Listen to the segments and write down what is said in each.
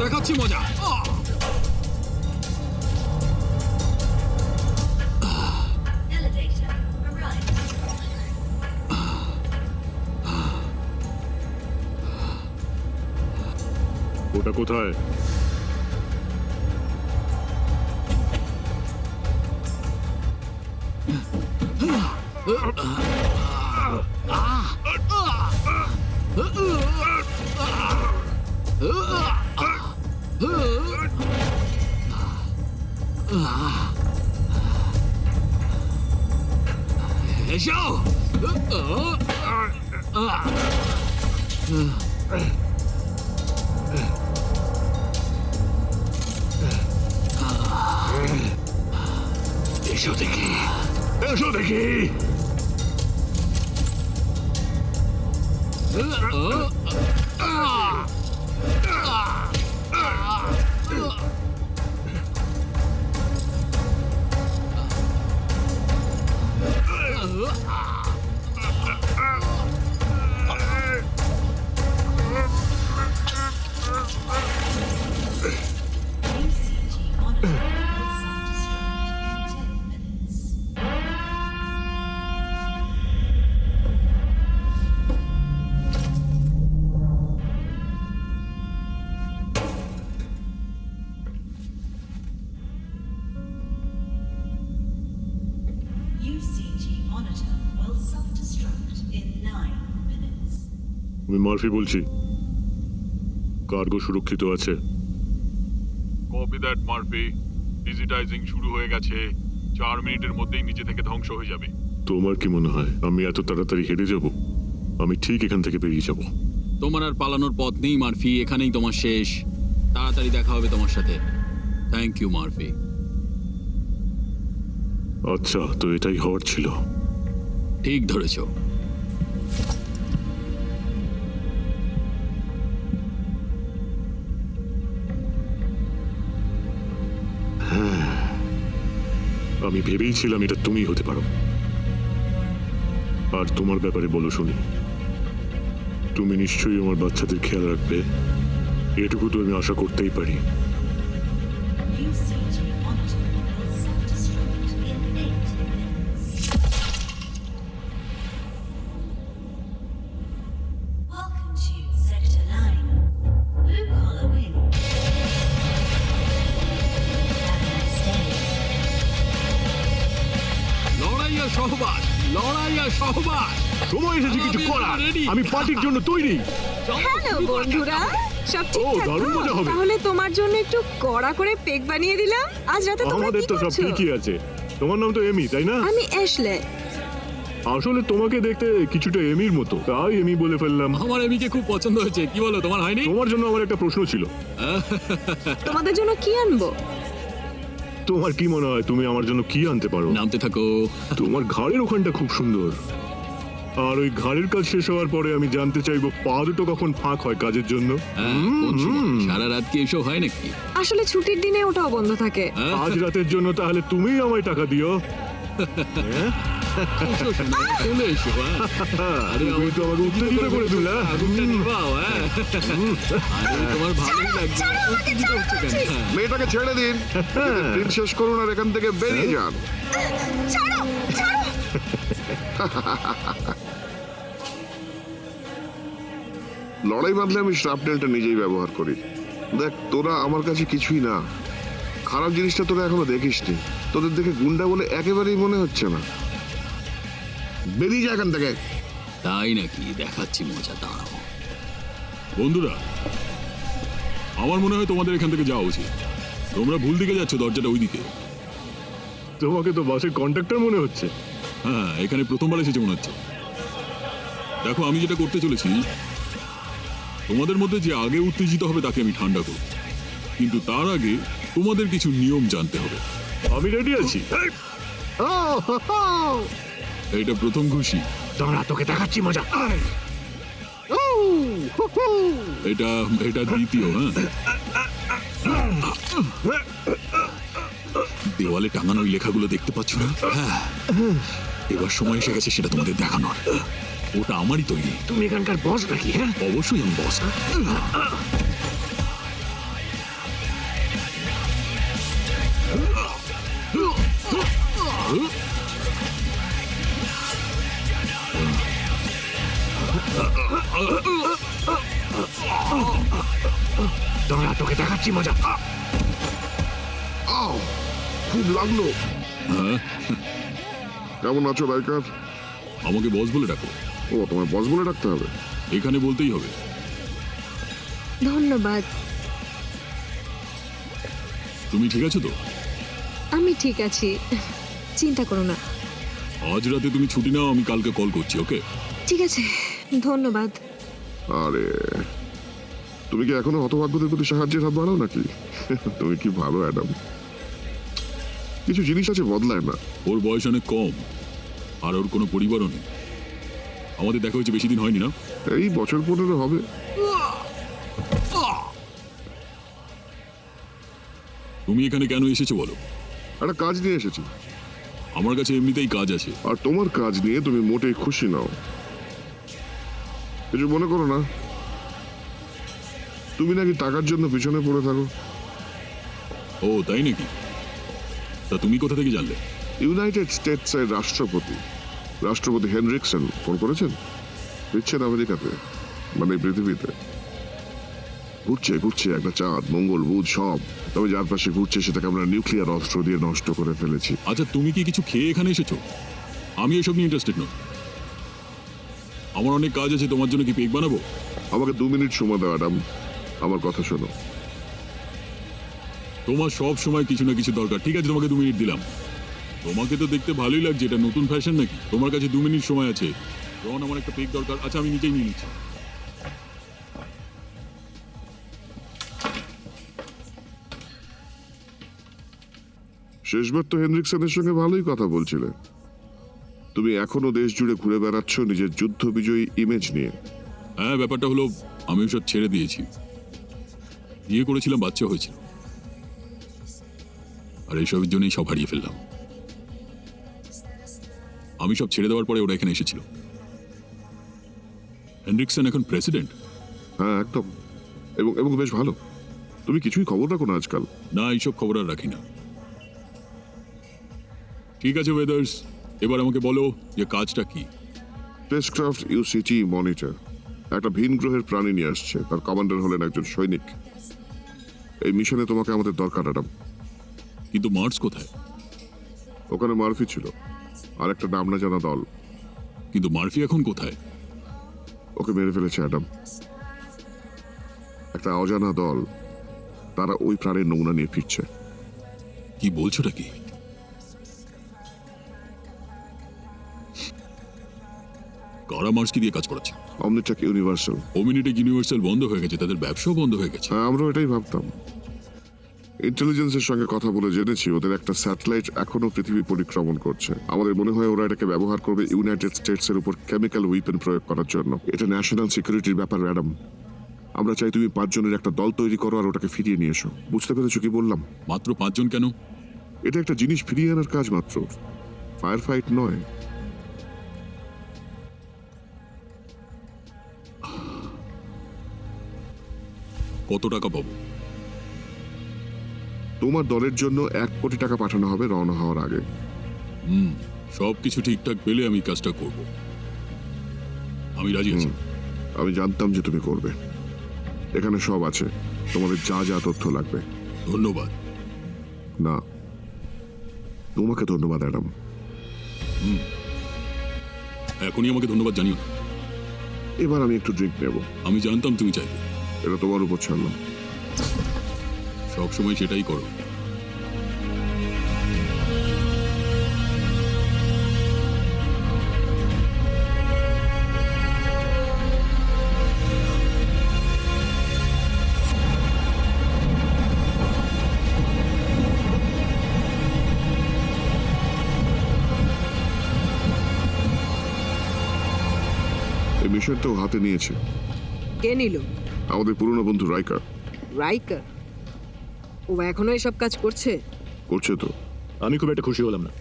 দেখাচ্ছি মজা। Elevator arrived. ওটা কোথায়? এসো। এসো দেখি, এসো দেখি। UCG monitor will self-destruct in 10 minutes. UCG monitor will self-destruct in 9 minutes. আমি মার্ফি বলছি, কার্গো সুরক্ষিত আছে। Copy that Murphy. ডিজিটাইজিং শুরু হয়ে গেছে। 4 মিনিটের মধ্যেই নিচে থেকে ধ্বংস হয়ে যাবে। তোমার কি মনে হয় আমি এত তাড়াতাড়ি হেরে যাব? আমি ঠিক এখান থেকে বেরিয়ে যাব। তোমার আর পালানোর পথ নেই মার্ফি, এখানেই তোমার শেষ। তাড়াতাড়ি দেখা হবে তোমার সাথে। Thank you Murphy. আচ্ছা, তো এটাই হওয়ার ছিল। ঠিক ধরেছো। আমি ভেবেইছিলাম এটা তুমি হতে পারো। আর তোমার ব্যাপারে বলো শুনি, তুমি নিশ্চয়ই আমার বাচ্চাদের খেয়াল রাখবে, এটুকু তো আমি আশা করতেই পারি। UCG monitor will self-destruct in 8 minutes. Welcome to Sector 9. Blue collar wing. Have a nice day. লড়াই আর সহবাস, লড়াই আর সহবাস। সময় এসেছে কিছু আমি করার। ready। আমি পার্টির জন্য তৈরি। হ্যালো বন্ধুরা, সব ও, ঠিকঠাক দারুণ তো? মজা হবে। তাহলে তোমার জন্য একটু কড়া করে পেক বানিয়ে দিলাম। আজ রাতে তোমরা আমাদের কি তো সব করছো? ঠিকই আছে। তোমার নাম তো এমি, তাই না? আমি অ্যাশলে। আসলে তোমাকে দেখতে কিছুটা এমির মতো, তাই এমি বলে ফেললাম। আমার এমিকে খুব পছন্দ হয়েছে। কি বলো, তোমার হয়নি? তোমার জন্য আমার একটা প্রশ্ন ছিল। তোমাদের জন্য কি আনবো? তোমার কি মনে হয় তুমি আমার জন্য কি আনতে পারো? নামতে থাকো। তোমার ঘাড়ের ওখানটা খুব সুন্দর। আর ওই ঘাড়ের কাজ শেষ হওয়ার পরে আমি জানতে চাইবো পা দুটো কখন ফাঁক হয় কাজের জন্য। কোন সময়? সারা রাত কি এসব হয় নাকি? আসলে ছুটির দিনে ওটাও বন্ধ থাকে। আজ রাতের জন্য তাহলে তুমিই আমায় টাকা দিও। এসো শোনো, চলে এসো, হ্যাঁ। আরে তুমি তো আমাকে উত্তেজিত করে দিলে। আগুনটা নিভাও, হ্যাঁ। আরে তোমার ভালোই লাগছে। উত্তেজিত হচ্ছে কেন? হ্যাঁ। মেয়েটাকে ছেড়ে দিন, দিন শেষ করুন আর এখান থেকে বেরিয়ে যান। ছাড়ো, ছাড়ো। লড়াই বাঁধলে আমি শ্রাপনেলটা নিজেই ব্যবহার করি। দেখ, তোরা আমার কাছে কিছুই না। খারাপ জিনিসটা তোরা এখনো দেখিসনি। তোদের দেখে গুন্ডা বলে একেবারেই মনে হচ্ছে না। বেরিয়ে যা এখান থেকে। তাই নাকি? দেখাচ্ছি মজা, দাঁড়াও। বন্ধুরা, আমার মনে হয় তোমাদের এখান থেকে যাওয়া উচিত। তোমরা ভুল দিকে যাচ্ছ, দরজাটা ওইদিকে। তোমাকে তো বাসের কন্ডাক্টর মনে হচ্ছে। হ্যাঁ, এখানে প্রথমবার এসেছে মনে হচ্ছে। দেখো, আমি যেটা করতে চলেছি, তোমাদের মধ্যে যে আগে উত্তেজিত হবে তাকে আমি ঠান্ডা করব, কিন্তু তার আগে তোমাদের কিছু নিয়ম জানতে হবে। আমি রেডি আছি। এইটা প্রথম খুশি। দাঁড়া, তোকে দেখাচ্ছি মজা। এটা এটা দ্বিতীয়। হ্যাঁ, দেওয়ালে টাঙানো ওই লেখাগুলো দেখতে পাচ্ছ না? হ্যাঁ, এবার সময় এসে গেছে সেটা তোমাদের দেখানোর। ওটা আমারই তৈরি। তুমি এখানকার বস নাকি? হ্যাঁ, অবশ্যই আমি বস। দাঁড়া, তোকে দেখাচ্ছি মজা। আও, খুব লাগলো। হ্যাঁ, কেমন আছো রাইকার? আমাকে বস বলে ডাকো। ও, তোমার বস বলে ডাকতে হবে? এখানে বলতেই হবে। ধন্যবাদ। তুমি ঠিক আছো তো? আমি ঠিক আছি, চিন্তা করো না। আজ রাতে তুমি ছুটি নাও, আমি কালকে কল করছি, ওকে? ঠিক আছে, ধন্যবাদ। আরে, তুমি কি এখনো হতভাগ্যদের প্রতি সাহায্যের হাত বাড়াও নাকি? তুমি কি ভালো অ্যাডাম। কিছু জিনিস আছে বদলায় না। ওর বয়স অনেক কম, আর ওর কোনো পরিবারও নেই। আমাদের দেখা হয়েছে বেশি দিন হয়নি না? এই বছর 15 হবে। তুমি এখানে কেন এসেছো বলো? একটা কাজ নিয়ে এসেছি, আমার কাছে এমনিতেই কাজ আছে। আর তোমার কাজ নিয়ে তুমি মোটেই খুশি নাও। কিছু মনে করো না। তুমি নাকি টাকার জন্য পিছনে পড়ে থাকো। ও তাই নাকি? তা তুমি কোথা থেকে জানলে? ইউনাইটেড স্টেটসের রাষ্ট্রপতি হেনরিকসন ফোন করেছেন। দিচ্ছেন আমেরিকাতে, মানে পৃথিবীতে। ঘুরছে একটা চাঁদ, মঙ্গল, বুধ সব। তবে যার পাশে ঘুরছে সেটাকে আমরা নিউক্লিয়ার অস্ত্র দিয়ে নষ্ট করে ফেলেছি। আচ্ছা, তুমি কি কিছু খেয়ে এখানে এসেছো? আমি এসব নিয়ে ইন্টারেস্টেড নই। আমার অনেক কাজ আছে। তোমার জন্য কি পেক বানাবো? আমাকে 2 মিনিট সময় দাও অ্যাডাম, আমার কথা শোনো। তোমার সব সময় কিছু না কিছু দরকার। ঠিক আছে, তোমাকে 2 মিনিট দিলাম। তোমাকে তো দেখতে ভালোই লাগছে। এটা নতুন ফ্যাশন নাকি? তোমার কাছে 2 মিনিট সময় আছে। যখন আমার একটা পেক দরকার। আচ্ছা, আমি নিজেই নিয়ে নিচ্ছি। শেষবার তো হেনরিকসনের সঙ্গে ভালোই কথা বলছিলে। তুমি এখনো দেশ জুড়ে ঘুরে বেড়াচ্ছ নিজের যুদ্ধ বিজয়ী ইমেজ নিয়ে। হ্যাঁ, ব্যাপারটা হলো আমি সব ছেড়ে দিয়েছি। বিয়ে করেছিলাম, বাচ্চা হয়েছিল, আর এইসবের জন্যই সব হারিয়ে ফেললাম। আমি সব ছেড়ে দেওয়ার পরে ওরা এখানে এসেছিল। হেনরিকসন এখন প্রেসিডেন্ট। হ্যাঁ, একদম। এবং বেশ ভালো। তুমি কিছুই খবর রাখো না আজকাল। না, এইসব খবর আর রাখি না। ঠিক আছে ওয়েদার্স, এবার আমাকে বলো যে কাজটা কি। স্পেসক্রাফট ইউসিটি মনিটর একটা ভিন গ্রহের প্রাণী নিয়ে আসছে। তার কমান্ডার হলেন একজন সৈনিক। এই মিশনে তোমাকে আমাদের দরকার অ্যাডাম। কিন্তু মার্স কোথায়? ওখানে মার্ফি ছিল, আর একটা নাম না জানা দল। কিন্তু মার্ফি এখন কোথায়? ওকে মেরে ফেলেছে অ্যাডাম। একটা অজানা দল, তারা ওই প্রাণীর নমুনা নিয়ে ফিরছে। কি বলছোটা কি? কারা মার্সকে দিয়ে কাজ করাচ্ছে? অমনিটেক ইউনিভার্সাল। ওমিনিটেক ইউনিভার্সাল বন্ধ হয়ে গেছে, তাদের ব্যবসাও বন্ধ হয়ে গেছে। হ্যাঁ, আমরাও এটাই ভাবতাম। ইন্টেলিজেন্সের সঙ্গে কথা বলে জেনেছি ওদের একটা স্যাটেলাইট এখনো পৃথিবী পরিক্রমণ করছে। আমাদের মনে হয় ওরা এটাকে ব্যবহার করবে ইউনাইটেড স্টেটস এর উপর কেমিক্যাল উইপেন প্রয়োগ করার জন্য। এটা ন্যাশনাল সিকিউরিটির ব্যাপার অ্যাডাম। আমরা চাই তুমি 5 জনের একটা দল তৈরি করো আর ওটাকে ফিরিয়ে নিয়ে এসো। বুঝতে পেরেছো কি বললাম? মাত্র 5 জন কেন? এটা একটা জিনিস ফিরিয়ে আনার কাজ মাত্র, ফায়ার ফাইট নয়। কত টাকা পাবো? তোমার দলের জন্য 1 কোটি টাকা পাঠানো হবে রওনা হওয়ার আগে। সবকিছু ঠিকঠাক পেলে আমি কাজটা করব। আমি রাজি আছি। আমি জানতাম যে তুমি করবে। এখানে সব আছে, তোমাদের যা যা তথ্য লাগবে। ধন্যবাদ। না, তোমাকে ধন্যবাদ অ্যাডাম। এখনই আমাকে ধন্যবাদ জানিও না। এবার আমি একটু ড্রিঙ্ক নেব। আমি জানতাম তুমি চাইবে। এটা তোমার উপর ছাড়লাম। সবসময় সেটাই করো। এই মিশনটাও হাতে নিয়েছে কে নিল? আমাদের পুরনো বন্ধু রাইকার। রাইকার? ও এখনো এসব কাজ করছে? করছে তো। আমি খুব একটা খুশি হলাম না।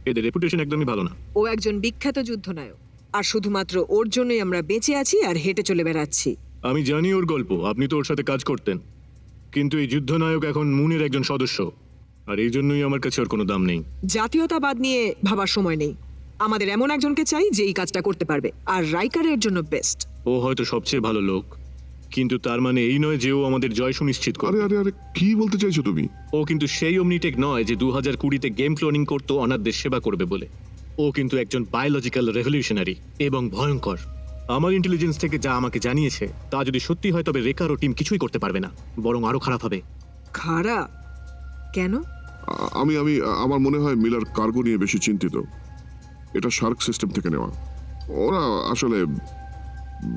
এদের রেপুটেশন একদমই ভালো না। ও একজন বিখ্যাত যুদ্ধনায়ক, আর শুধুমাত্র ওর জন্যই আমরা বেঁচে আছি আর হেঁটে চলে বেড়াচ্ছি। আমি জানি ওর গল্প, আপনি তো ওর সাথে কাজ করতেন। কিন্তু এই যুদ্ধনায়ক এখন মুনের একজন সদস্য। আর এই জন্যই আমার কাছে ওর কোনো দাম নেই। জাতীয়তাবাদ নিয়ে ভাবার সময় নেই। আমাদের এমন একজনকে চাই যে এই কাজটা করতে পারবে, আর রাইকারের জন্য বেস্ট। ও হয়তো সবচেয়ে ভালো লোক, কিন্তু তার মানে এই নয় যে ও আমাদের জয় সুনিশ্চিত আরে করবে। আরে আরে কি বলতে চাইছো তুমি? ও কিন্তু সেই অমনিটেক নয় যে 2020-তে গেম ক্লোনিং করতো অনাথদের সেবা করবে বলে। ও কিন্তু একজন বায়োলজিক্যাল রেভলিউশনারি এবং ভয়ঙ্কর। আমার ইন্টেলিজেন্স থেকে যা আমাকে জানিয়েছে তা যদি সত্যি হয় তবে রেকার ও টিম কিছুই করতে পারবে না, বরং আরো খারাপ হবে। খারাপ কেন? আমি আমি আমার মনে হয় মিলার কার্গো নিয়ে বেশি চিন্তিত। এটা শার্ক সিস্টেম থেকে নেওয়া। ওরা আসলে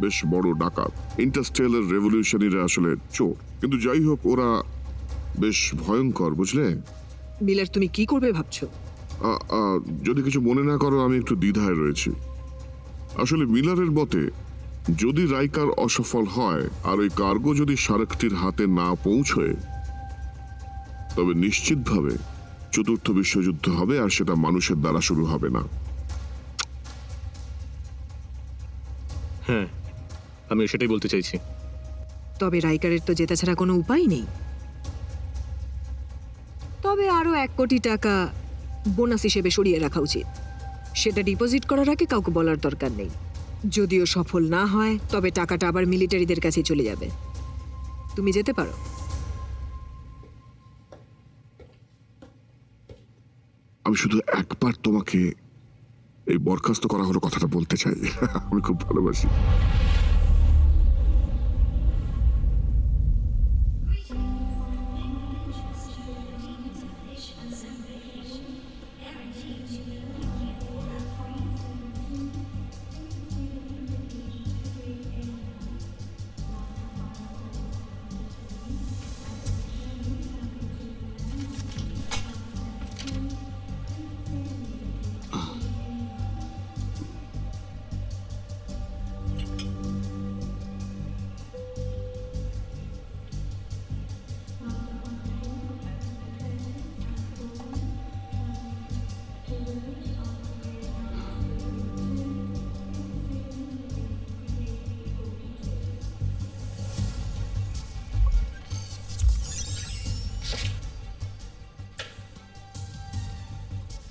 বেশ বড় ডাকাত, ইন্টারস্টেলার রেভলিউশনারিরা আসলে চোর। কিন্তু যাই হোক, ওরা বেশ ভয়ঙ্কর, বুঝলে? মিলার, তুমি কি করবে ভাবছো? যদি কিছু মনে না করো, আমি একটু দ্বিধায় রয়েছি। আসলে মিলারের মতে যদি রাইকার অসফল হয় আর ওই কার্গো যদি শার্কটির হাতে না পৌঁছয়, তবে নিশ্চিতভাবে চতুর্থ বিশ্বযুদ্ধ হবে, আর সেটা মানুষের দ্বারা শুরু হবে না। হ্যাঁ, আমি সেটাই বলতে চাইছি। তবে রাইকারের তো জেতা ছাড়া কোনো উপায় নেই। তবে আরো 1 কোটি টাকা বোনাস হিসেবে সরিয়ে রাখা উচিত। সেটা ডিপোজিট করার আগে কাউকে বলার দরকার নেই। যদিও সফল না হয় তবে টাকাটা আবার মিলিটারিদের কাছে চলে যাবে। তুমি যেতে পারো। আমি শুধু একবার তোমাকে এই বরখাস্ত করা হলো কথাটা বলতে চাই। আমি খুব ভালোবাসি।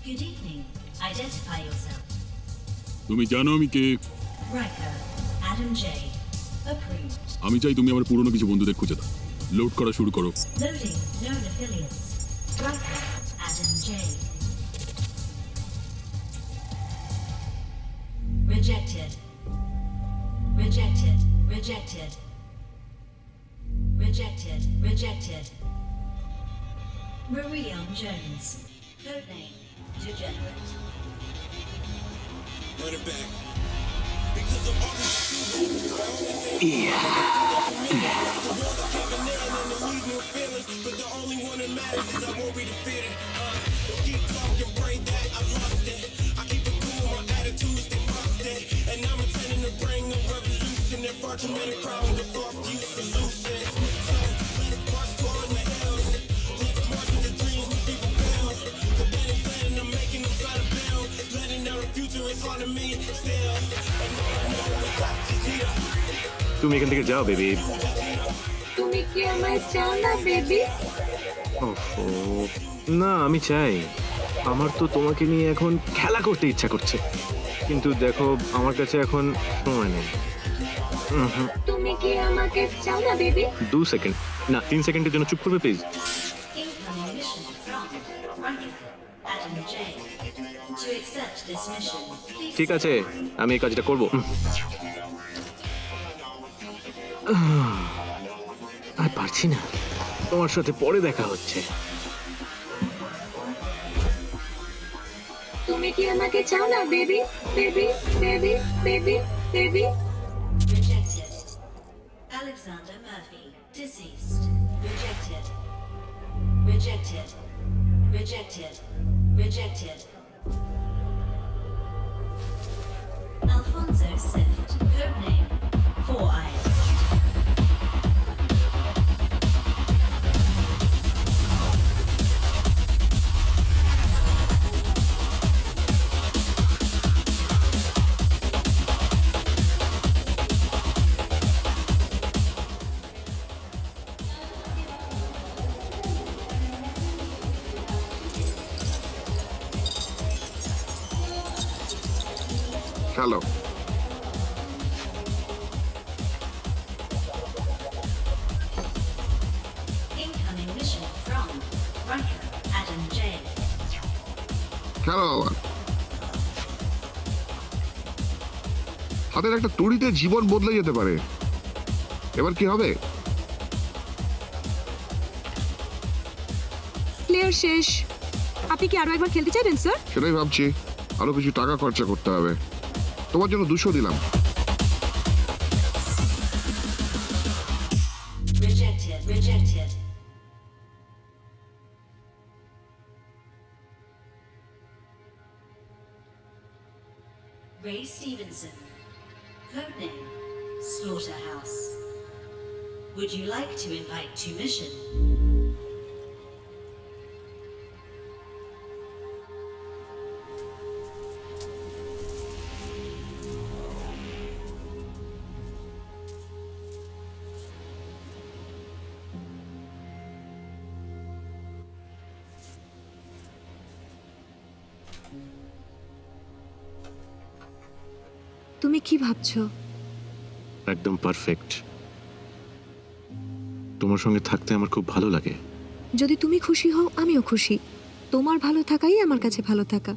Good evening. Identify yourself. তুমি জানো আমি কে? Riker, Adam J. Approved. আমি চাই তুমি আমার পুরনো কিছু বন্ধুদের খুঁজে দাও। লোড করা শুরু করো। Loading known affiliates. Riker, Adam J. Rejected. Rejected. Rejected. Rejected. Rejected. Marion Jones. Codename Degenerate. তুমি এখান থেকে যাও বেবি। তুমি কি আমায় চাও না বেবি? না, আমি চাই। আমার তো তোমাকে নিয়ে এখন খেলা করতে ইচ্ছা করছে, কিন্তু দেখো আমার কাছে এখন সময় নেই। তুমি কি আমাকে চাও না বেবি? 2 সেকেন্ড, না 3 সেকেন্ডের জন্য চুপ করবে please. Incoming mission from Riker, Adam J. To accept this mission, please ঠিক আছে, আমি এই কাজটা করব। আর পারছি না। তোমার সাথে পরে দেখা হচ্ছে। তুমি কি আমাকে চাও না baby? Baby baby baby baby. rejected. Alexander Murphy, deceased. Rejected. Rejected. Rejected. Rejected. Alfonso Swift, codename Four Eyes. গেল। Incoming mission from Riker Adam J. কেন আবার? হাতের একটা তুড়িতে জীবন বদলে যেতে পারে। এবার কি হবে? প্লেয়ার শেষ। আপনি কি আরো একবার খেলতে চাইবেন স্যার? সেটাই ভাবছি, আরো কিছু টাকা খরচা করতে হবে। তোমার জন্য 200 দিলাম। Rejected. Rejected. Ray Stevenson. Codename Slaughterhouse. Would you like to invite to mission? তুমি কি ভাবছো? একদম পারফেক্ট। তোমার সঙ্গে থাকতে আমার খুব ভালো লাগে। যদি তুমি খুশি হও আমিও খুশি। তোমার ভালো থাকাই আমার কাছে ভালো থাকা।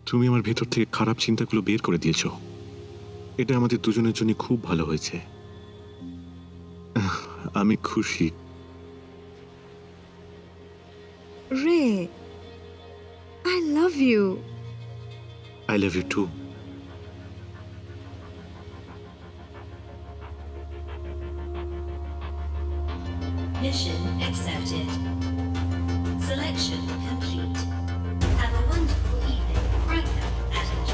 তুমি আমার ভেতর থেকে খারাপ চিন্তাগুলো বের করে দিয়েছো। এটা আমাদের দুজনের জন্য খুব ভালো হয়েছে। আমি খুশি। রে, I love you. I love you too. Mission accepted. Selection complete. Have a wonderful evening, Riker Adam J.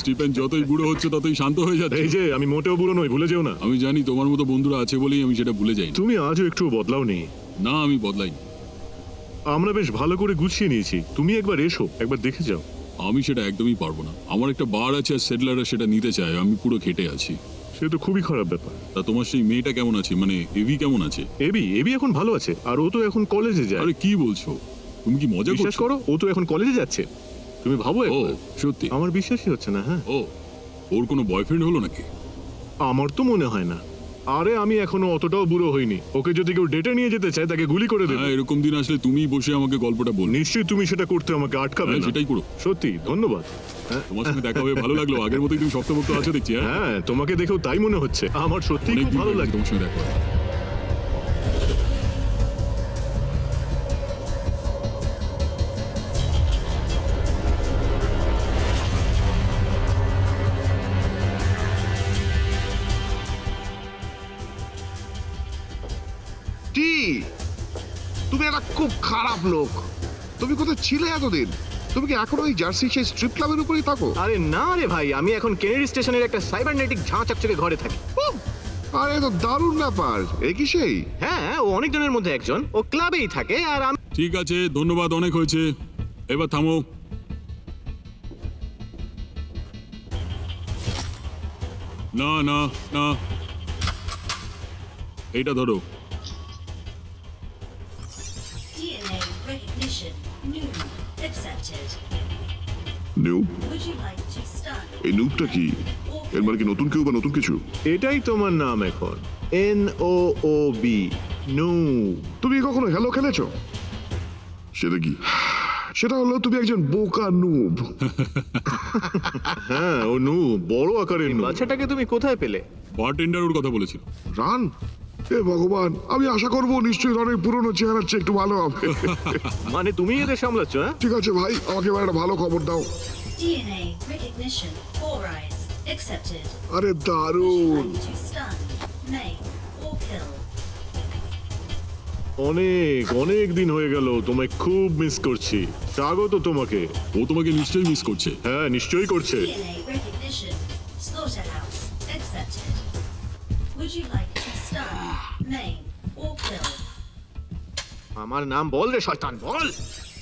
Stephen যতই বুড়ো হচ্ছে ততই শান্ত হয়ে যাচ্ছে। এই যে আমি মোটেও বুড়ো নই, ভুলে যেও না। আমি জানি তোমার মতো বন্ধুরা আছে বলেই আমি সেটা ভুলে যাই। তুমি আজও একটু বদলাওনি। না, আমি বদলাই। আমরা বেশ ভালো করে গুছিয়ে নিয়েছি। তুমি একবার এসো, একবার দেখে যাও। আমি সেটা একদমই পারবো না। আমার একটা বার আছে আর সেটলাররা সেটা নিতে চায়। আমি পুরো খেটে আছি। সে তো খুবই খারাপ ব্যাপার। তা তোমার সেই মেয়েটা কেমন আছে, মানে এভি কেমন আছে? এবি এখন ভালো আছে, আর ও তো এখন কলেজে যায়। আরে কি বলছো, তুমি কি মজা বিশ্বাস করছো? করো, ও তো এখন কলেজে যাচ্ছে। তুমি ভাবো ও একবার। সত্যি? আমার বিশ্বাসই হচ্ছে না। হ্যাঁ, ও ওর কোনো বয়ফ্রেন্ড হলো নাকি? আমার তো মনে হয় না। আরে আমি এখনো অতটাও বুড়ো হইনি। ওকে যদি কেউ ডেটে নিয়ে যেতে চায় তাকে গুলি করে দেবো। হ্যাঁ, এরকম দিন আসলে তুমিই বসে আমাকে গল্পটা বলবে। নিশ্চয়ই তুমি সেটা করতে আমাকে আটকাবে হ্যাঁ, না। সেটাই করো। সত্যি ধন্যবাদ। হ্যাঁ, তোমার সঙ্গে দেখা হয়ে ভালো লাগলো। আগের মতোই তুমি শক্তভক্ত আছো দেখছি। হ্যাঁ, হ্যাঁ, তোমাকে দেখেও তাই মনে হচ্ছে। আমার সত্যি অনেক খুব দিন ভালো হয়ে গেছে লাগে। তোমার সঙ্গে দেখা হয়। টি, তুমি একটা খুব খারাপ লোক। তুমি কোথায় ছিলে এতদিন? তুমি কি এখনো ওই জার্সি সেই স্ট্রিপ ক্লাবের উপরেই থাকো? আরে না রে ভাই, আমি এখন কেনেডি স্টেশনের একটা সাইবারনেটিক ঝাঁ চকচকে ঘরে থাকি। উহ, আরে তো দারুণ ব্যাপার। এই কি সেই? হ্যাঁ, ও অনেক জনের মধ্যে একজন। ও ক্লাবেই থাকে আর আমি। ঠিক আছে, ধন্যবাদ, অনেক হয়েছে। এবার থামো। না না না, এইটা ধরো। DNA recognition. New. Accepted. নিউব? Would you like to stun? এই নিউবটা কি? এর মানে কি নতুন কেউ বা নতুন কিছু? এটাই তোমার নাম এখন, NOOB, নো। তুমি কখনো হ্যালো খেলেছো? সেটা কি? সেটা হলো তুমি একজন বোকা নুব। হ্যাঁ, ও নু, বড় আকারের নু। বাচ্চাটাকে তুমি কোথায় পেলে? বারটেন্ডার ওর কথা বলেছিল। রান? এ ভগবান, আমি আশা করবো নিশ্চয়ই অনেক পুরনো চেহারার চেয়ে একটু ভালো হবে। মানে তুমি এদের সামলাচ্ছ? হ্যাঁ, ঠিক আছে ভাই, আমাকে এবার একটা ভালো খবর দাও। DNA recognition. 4 eyes. Accepted. আরে Would you দারুণ। like to stun, maim, or kill? অনেক অনেক দিন হয়ে গেল, তোমায় খুব মিস করছি। স্বাগত তোমাকে। ও তোমাকে নিশ্চয়ই মিস করছে। হ্যাঁ, নিশ্চয়ই করছে। DNA recognition. Slaughterhouse. Accepted. Would you like to stun, maim, or kill? আমার নাম বল রে শয়তান, বল।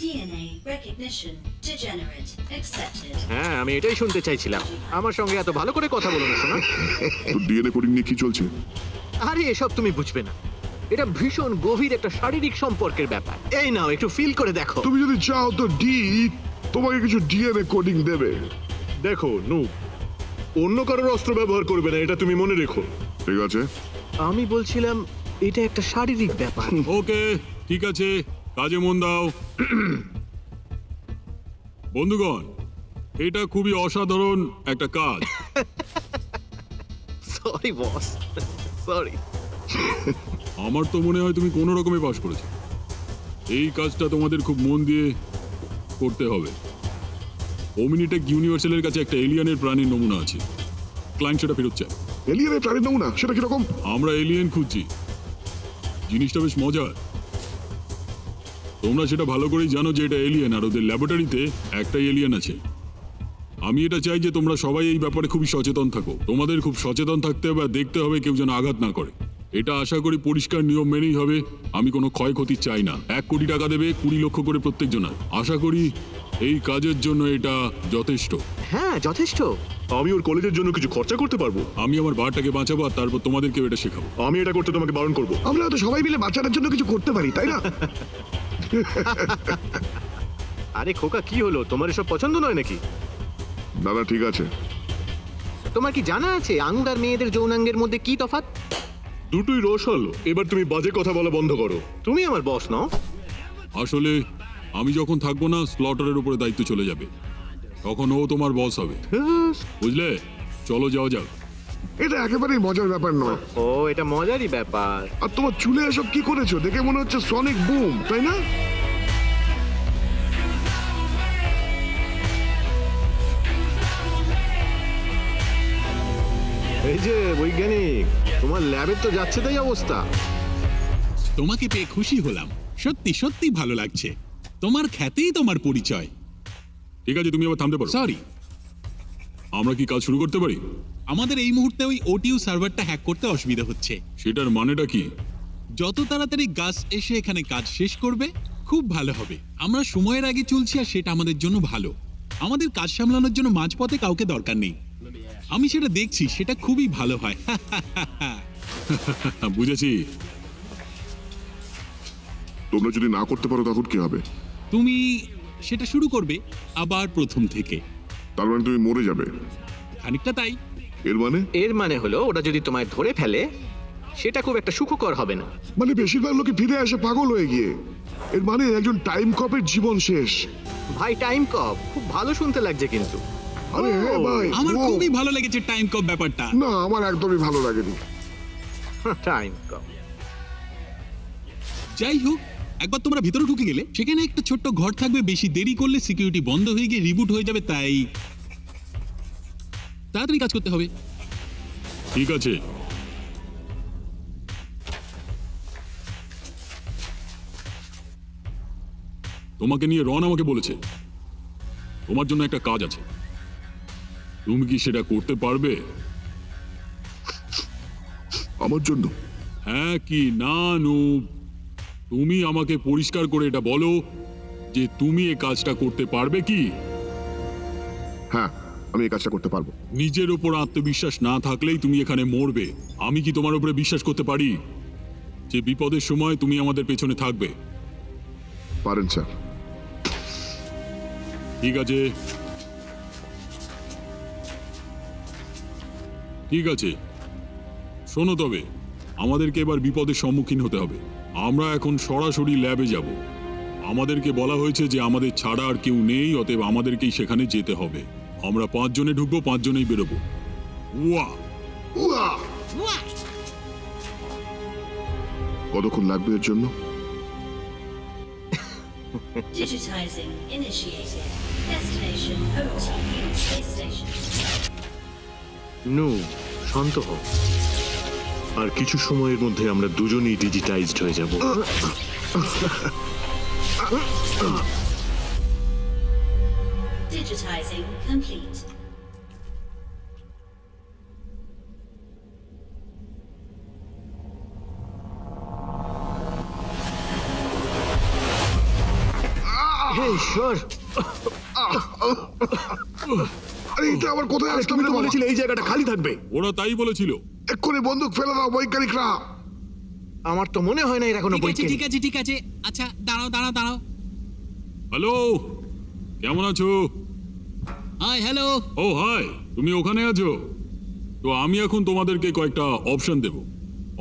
DNA recognition. Degenerate. Accepted. হ্যাঁ, আমি এটাই শুনতে চাইছিলাম। আমার সঙ্গে এত ভালো করে কথা বলো না, শোনা। তোর ডিএনএ কোডিং নিয়ে কি চলছে? আরে এসব তুমি বুঝবে না, এটা ভীষণ গভীর একটা শারীরিক সম্পর্কের ব্যাপার। এই নাও, একটু ফিল করে দেখো। তুমি যদি চাও তো তোমাকে কিছু ডিএনএ কোডিং দেবে। দেখো নু, অন্য কারোর অস্ত্র ব্যবহার করবে না, এটা তুমি মনে রেখো। ঠিক আছে? আমি বলছিলাম এটা একটা শারীরিক ব্যাপার। ওকে, ঠিক আছে, কাজে মন দাও। বন্ধুগণ, এটা খুবই অসাধারণ একটা কাজ। Sorry boss, sorry. আমার তো মনে হয় তুমি কোনো রকমে পাস করেছো। এই কাজটা তোমাদের খুব মন দিয়ে করতে হবে। ওমিনিটেক ইউনিভার্সালের কাছে একটা এলিয়ানের প্রাণীর নমুনা আছে। ক্লায়েন্ট সেটা ফেরত চায়। এলিয়েনের প্রাণীর নমুনা, সেটা কিরকম? আমরা এলিয়েন খুঁজছি। জিনিসটা বেশ মজার। তোমরা সেটা ভালো করেই জানো যে এটা এলিয়েন, আর ওদের ল্যাবরেটরিতে একটাই এলিয়েন আছে। আমি এটা চাই যে তোমরা সবাই এই ব্যাপারে খুবই সচেতন থাকো। তোমাদের খুব সচেতন থাকতে হবে আর দেখতে হবে কেউ যেন আঘাত না করে। এটা আশা করি পরিষ্কার নিয়ম মেনেই হবে। আমি কোনো ক্ষয়ক্ষতি চাই না। 1 কোটি টাকা দেবে 20 লক্ষ করে প্রত্যেক জনের। আশা করি এই কাজের জন্য এটা যথেষ্ট। হ্যাঁ, যথেষ্ট। আমি ওর কলেজের জন্য কিছু খরচা করতে পারবো। আমি আমার বারটাকে বাঁচাবো আর তারপর তোমাদেরকেও এটা শেখাবো। আমি এটা করতে তোমাকে বারণ করবো। আমরা তো সবাই মিলে বাচ্চাটার জন্য কিছু করতে পারি, তাই না? আরে খোকা, কি হলো? তোমার এসব পছন্দ নয় নাকি? দাদা ঠিক আছে। তোমার কি জানা আছে আঙুর আর মেয়েদের যৌনাঙ্গের মধ্যে কি তফাৎ? দুটোই রস হলো। এবার তুমি বাজে কথা বলা বন্ধ করো। তুমি আমার বস নও। আসলে আমি যখন থাকবো না, স্লটারের উপরে দায়িত্ব চলে যাবে। তখন ও তোমার বস হবে, বুঝলে? চলো যাওয়া যাক। এটা একেবারেই মজার ব্যাপার নয়। ও, এটা মজারই ব্যাপার। আর তোমার চুলে এসব কি করেছো? দেখে মনে হচ্ছে সনিক বুম, তাই না? এই যে বৈজ্ঞানিক, তোমার ল্যাবের তো যাচ্ছে তাই অবস্থা। তোমাকে পেয়ে খুশি হলাম। সত্যি সত্যি ভালো লাগছে। তোমার খ্যাতেই তোমার পরিচয়। ঠিক আছে, তুমি আবার থামতে পারো। সরি, আমরা কি কাজ শুরু করতে পারি? আমাদের এই মুহূর্তে ওই ওটিউ সার্ভারটা হ্যাক করতে অসুবিধা হচ্ছে। সেটার মানেটা কি? যত তাড়াতাড়ি গাছ এসে এখানে কাজ শেষ করবে খুব ভালো হবে। আমরা সময়ের আগে চলছি আর সেটা আমাদের জন্য ভালো। আমাদের কাজ সামলানোর জন্য মাঝপথে কাউকে দরকার নেই। আমি সেটা দেখছি, সেটা খুবই ভালো হয়। বুঝেছি। তোমরা যদি না করতে পারো তখন কি হবে? তুমি সেটা শুরু করবে আবার প্রথম থেকে। তার মানে তুমি মরে যাবে। খানিকটা তাই। এর মানে? এর মানে হলো ওটা যদি তোমায় ধরে ফেলে সেটা খুব একটা সুখকর হবে না। মানে বেশিরভাগ লোকে ফিরে আসে পাগল হয়ে গিয়ে। এর মানে একজন টাইম কপের জীবন শেষ। ভাই, টাইম কপ খুব ভালো শুনতে লাগছে কিন্তু। আরে হ্যাঁ ভাই, আমার ও। খুবই ভালো লেগেছে টাইম কপ ব্যাপারটা। না, আমার একদমই ভালো লাগেনি। টাইম কপ। যাই হোক, একবার তোমরা ভিতরে ঢুকে গেলে সেখানে একটা ছোট্ট ঘর থাকবে। বেশি দেরি করলে সিকিউরিটি বন্ধ হয়ে গিয়ে রিবুট হয়ে যাবে, তাই তাড়াতাড়ি কাজ করতে হবে। ঠিক আছে, তোমাকে নিয়ে রন আমাকে বলেছে তোমার জন্য একটা কাজ আছে। তুমি কি সেটা করতে পারবে? আমার জন্য? হ্যাঁ কি না নুব? তুমি আমাকে পরিষ্কার করে এটা বলো যে তুমি এই কাজটা করতে পারবে কি? হ্যাঁ, আমি এই কাজটা করতে পারবো। নিজের ওপর আত্মবিশ্বাস না থাকলেই তুমি এখানে মরবে। আমি কি তোমার উপরে বিশ্বাস করতে পারি যে বিপদের সময় তুমি আমাদের পেছনে থাকবে? পারেন স্যার। ঠিক আছে, ঠিক আছে। শোনো, তবে আমাদেরকে এবার বিপদের সম্মুখীন হতে হবে। আমরা এখন সরাসরি ল্যাবে যাব। আমাদেরকে বলা হয়েছে যে আমাদের ছাড়া আর কেউ নেই, অতএব আমাদেরকেই সেখানে যেতে হবে। আমরা 5 জনে ঢুকবো, 5 জনেই বেরোবো। ওয়া! উয়া! কতক্ষণ লাগবে এর জন্য? Digitizing initiated. Destination OTU space station. নু, শান্ত হও। আর কিছু সময়ের মধ্যে আমরা দুজনেই ডিজিটাইজড হয়ে যাব। Digitizing complete. হে ঈশ্বর, আরে এটা আবার কোথায় আরে আসলাম তুমি তো রে বাবা? বলেছিলে এই জায়গাটা খালি থাকবে। ওরা তাই বলেছিল। এক্ষুনি বন্দুক ফেলে দাও বৈজ্ঞানিকরা। আমার তো মনে হয় না এর এখনো ঠিক আছে বৈজ্ঞানিক। ঠিক আছে ঠিক আছে আচ্ছা দাঁড়াও দাঁড়াও দাঁড়াও হ্যালো, কেমন আছো? হাই হ্যালো ও হাই, তুমি ওখানে আছো? তো আমি এখন তোমাদেরকে কয়েকটা অপশন দেব।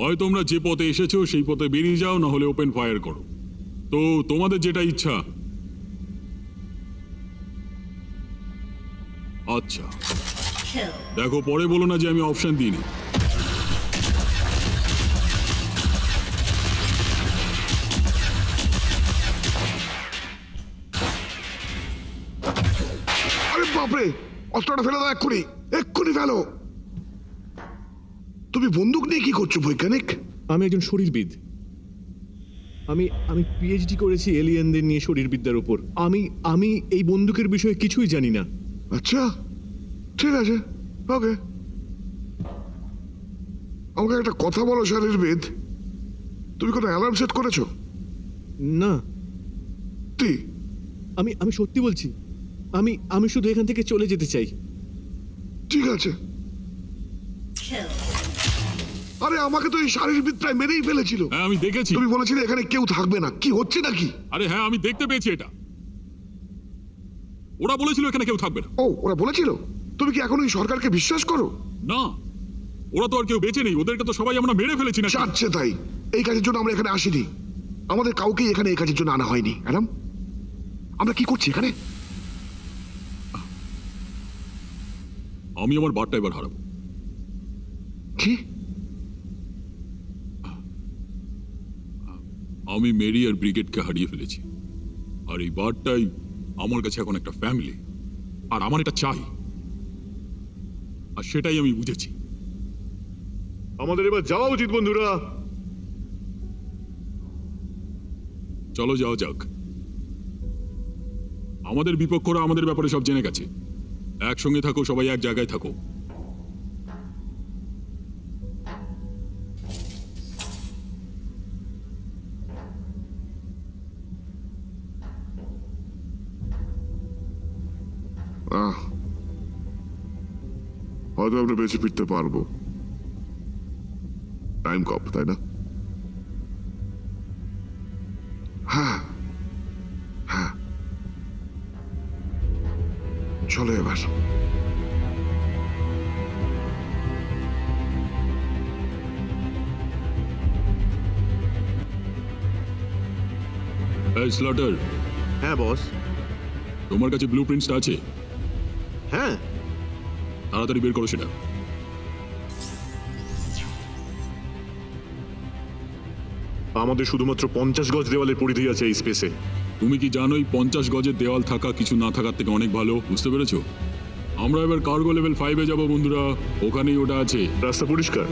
হয় তোমরা যে পথে এসেছো সেই পথে বেরিয়ে যাও, না হলে ওপেন ফায়ার করো। তো তোমাদের যেটা ইচ্ছা। আচ্ছা Kill. দেখো, পরে বলো না যে আমি অপশন দিইনি। আরে বাপরে, অস্ত্রটা ফেলে দাও এক্ষুনি, এক্ষুনি ফেলো। তুমি বন্দুক নিয়ে কি করছো বৈজ্ঞানিক? আমি একজন শরীরবিদ। আমি আমি পিএইচডি করেছি এলিয়েনদের নিয়ে শরীরবিদ্যার উপর। আমি এই বন্দুকের বিষয়ে কিছুই জানি না। আচ্ছা ঠিক আছে, ওকে। আমাকে একটা কথা বলো শারীরবিদ, তুমি কোনো অ্যালার্ম সেট করেছো? না, কি? আমি সত্যি বলছি। আমি শুধু এখান থেকে চলে যেতে চাই। ঠিক আছে। Kill. আরে আমাকে তো এই শারীরবিদ প্রায় মেরেই ফেলেছিল। হ্যাঁ, আমি দেখেছি। তুমি বলেছিলে এখানে কেউ থাকবে না, কি হচ্ছে নাকি? আরে হ্যাঁ, আমি দেখতে পেয়েছি এটা। ওরা বলেছিল এখানে কেউ থাকবে না। ও, ওরা বলেছিল? তুমি কি এখন ওই সরকারকে বিশ্বাস করো? না, ওরা তো আর কেউ বেঁচে নেই। ওদেরকে তো সবাই আমরা মেরে ফেলেছি না। যাচ্ছে তাই। এই কাজের জন্য আমরা এখানে আসিনি। আমাদের কাউকেই এখানে এই কাজের জন্য আনা হয়নি। অ্যাডাম, আমরা কি করছি এখানে? আমি আমার বারটা এবার হারাবো। কি? আমি মেরি আর ব্রিগেডকে হারিয়ে ফেলেছি, আর এই বারটাই আমার কাছে এখন একটা ফ্যামিলি। আর আমার এটা চাই, আর সেটাই আমি বুঝেছি। আমাদের এবার যাওয়া উচিত বন্ধুরা। চলো যাও যাক। আমাদের বিপক্ষরা আমাদের ব্যাপারে সব জেনে গেছে। একসঙ্গে থাকো, সবাই এক জায়গায় থাকো। হয়তো আমরা বেঁচে ফিরতে পারবো। টাইম কপ, তাই না? হ্যাঁ হ্যাঁ, চলো এবার। এই স্লটার, হ্যাঁ বস। তোমার কাছে ব্লু প্রিন্টসটা আছে? হ্যাঁ, তাড়াতাড়ি বের করো সেটা। আমাদের শুধুমাত্র 50 গজ দেওয়ালের পরিধি আছে এই স্পেসে। তুমি কি জানো এই 50 গজের দেওয়াল থাকা কিছু না থাকার থেকে অনেক ভালো? বুঝতে পেরেছো? আমরা এবার কার্গো লেভেল 5-এ যাবো বন্ধুরা। ওখানেই ওটা আছে। রাস্তা পরিষ্কার।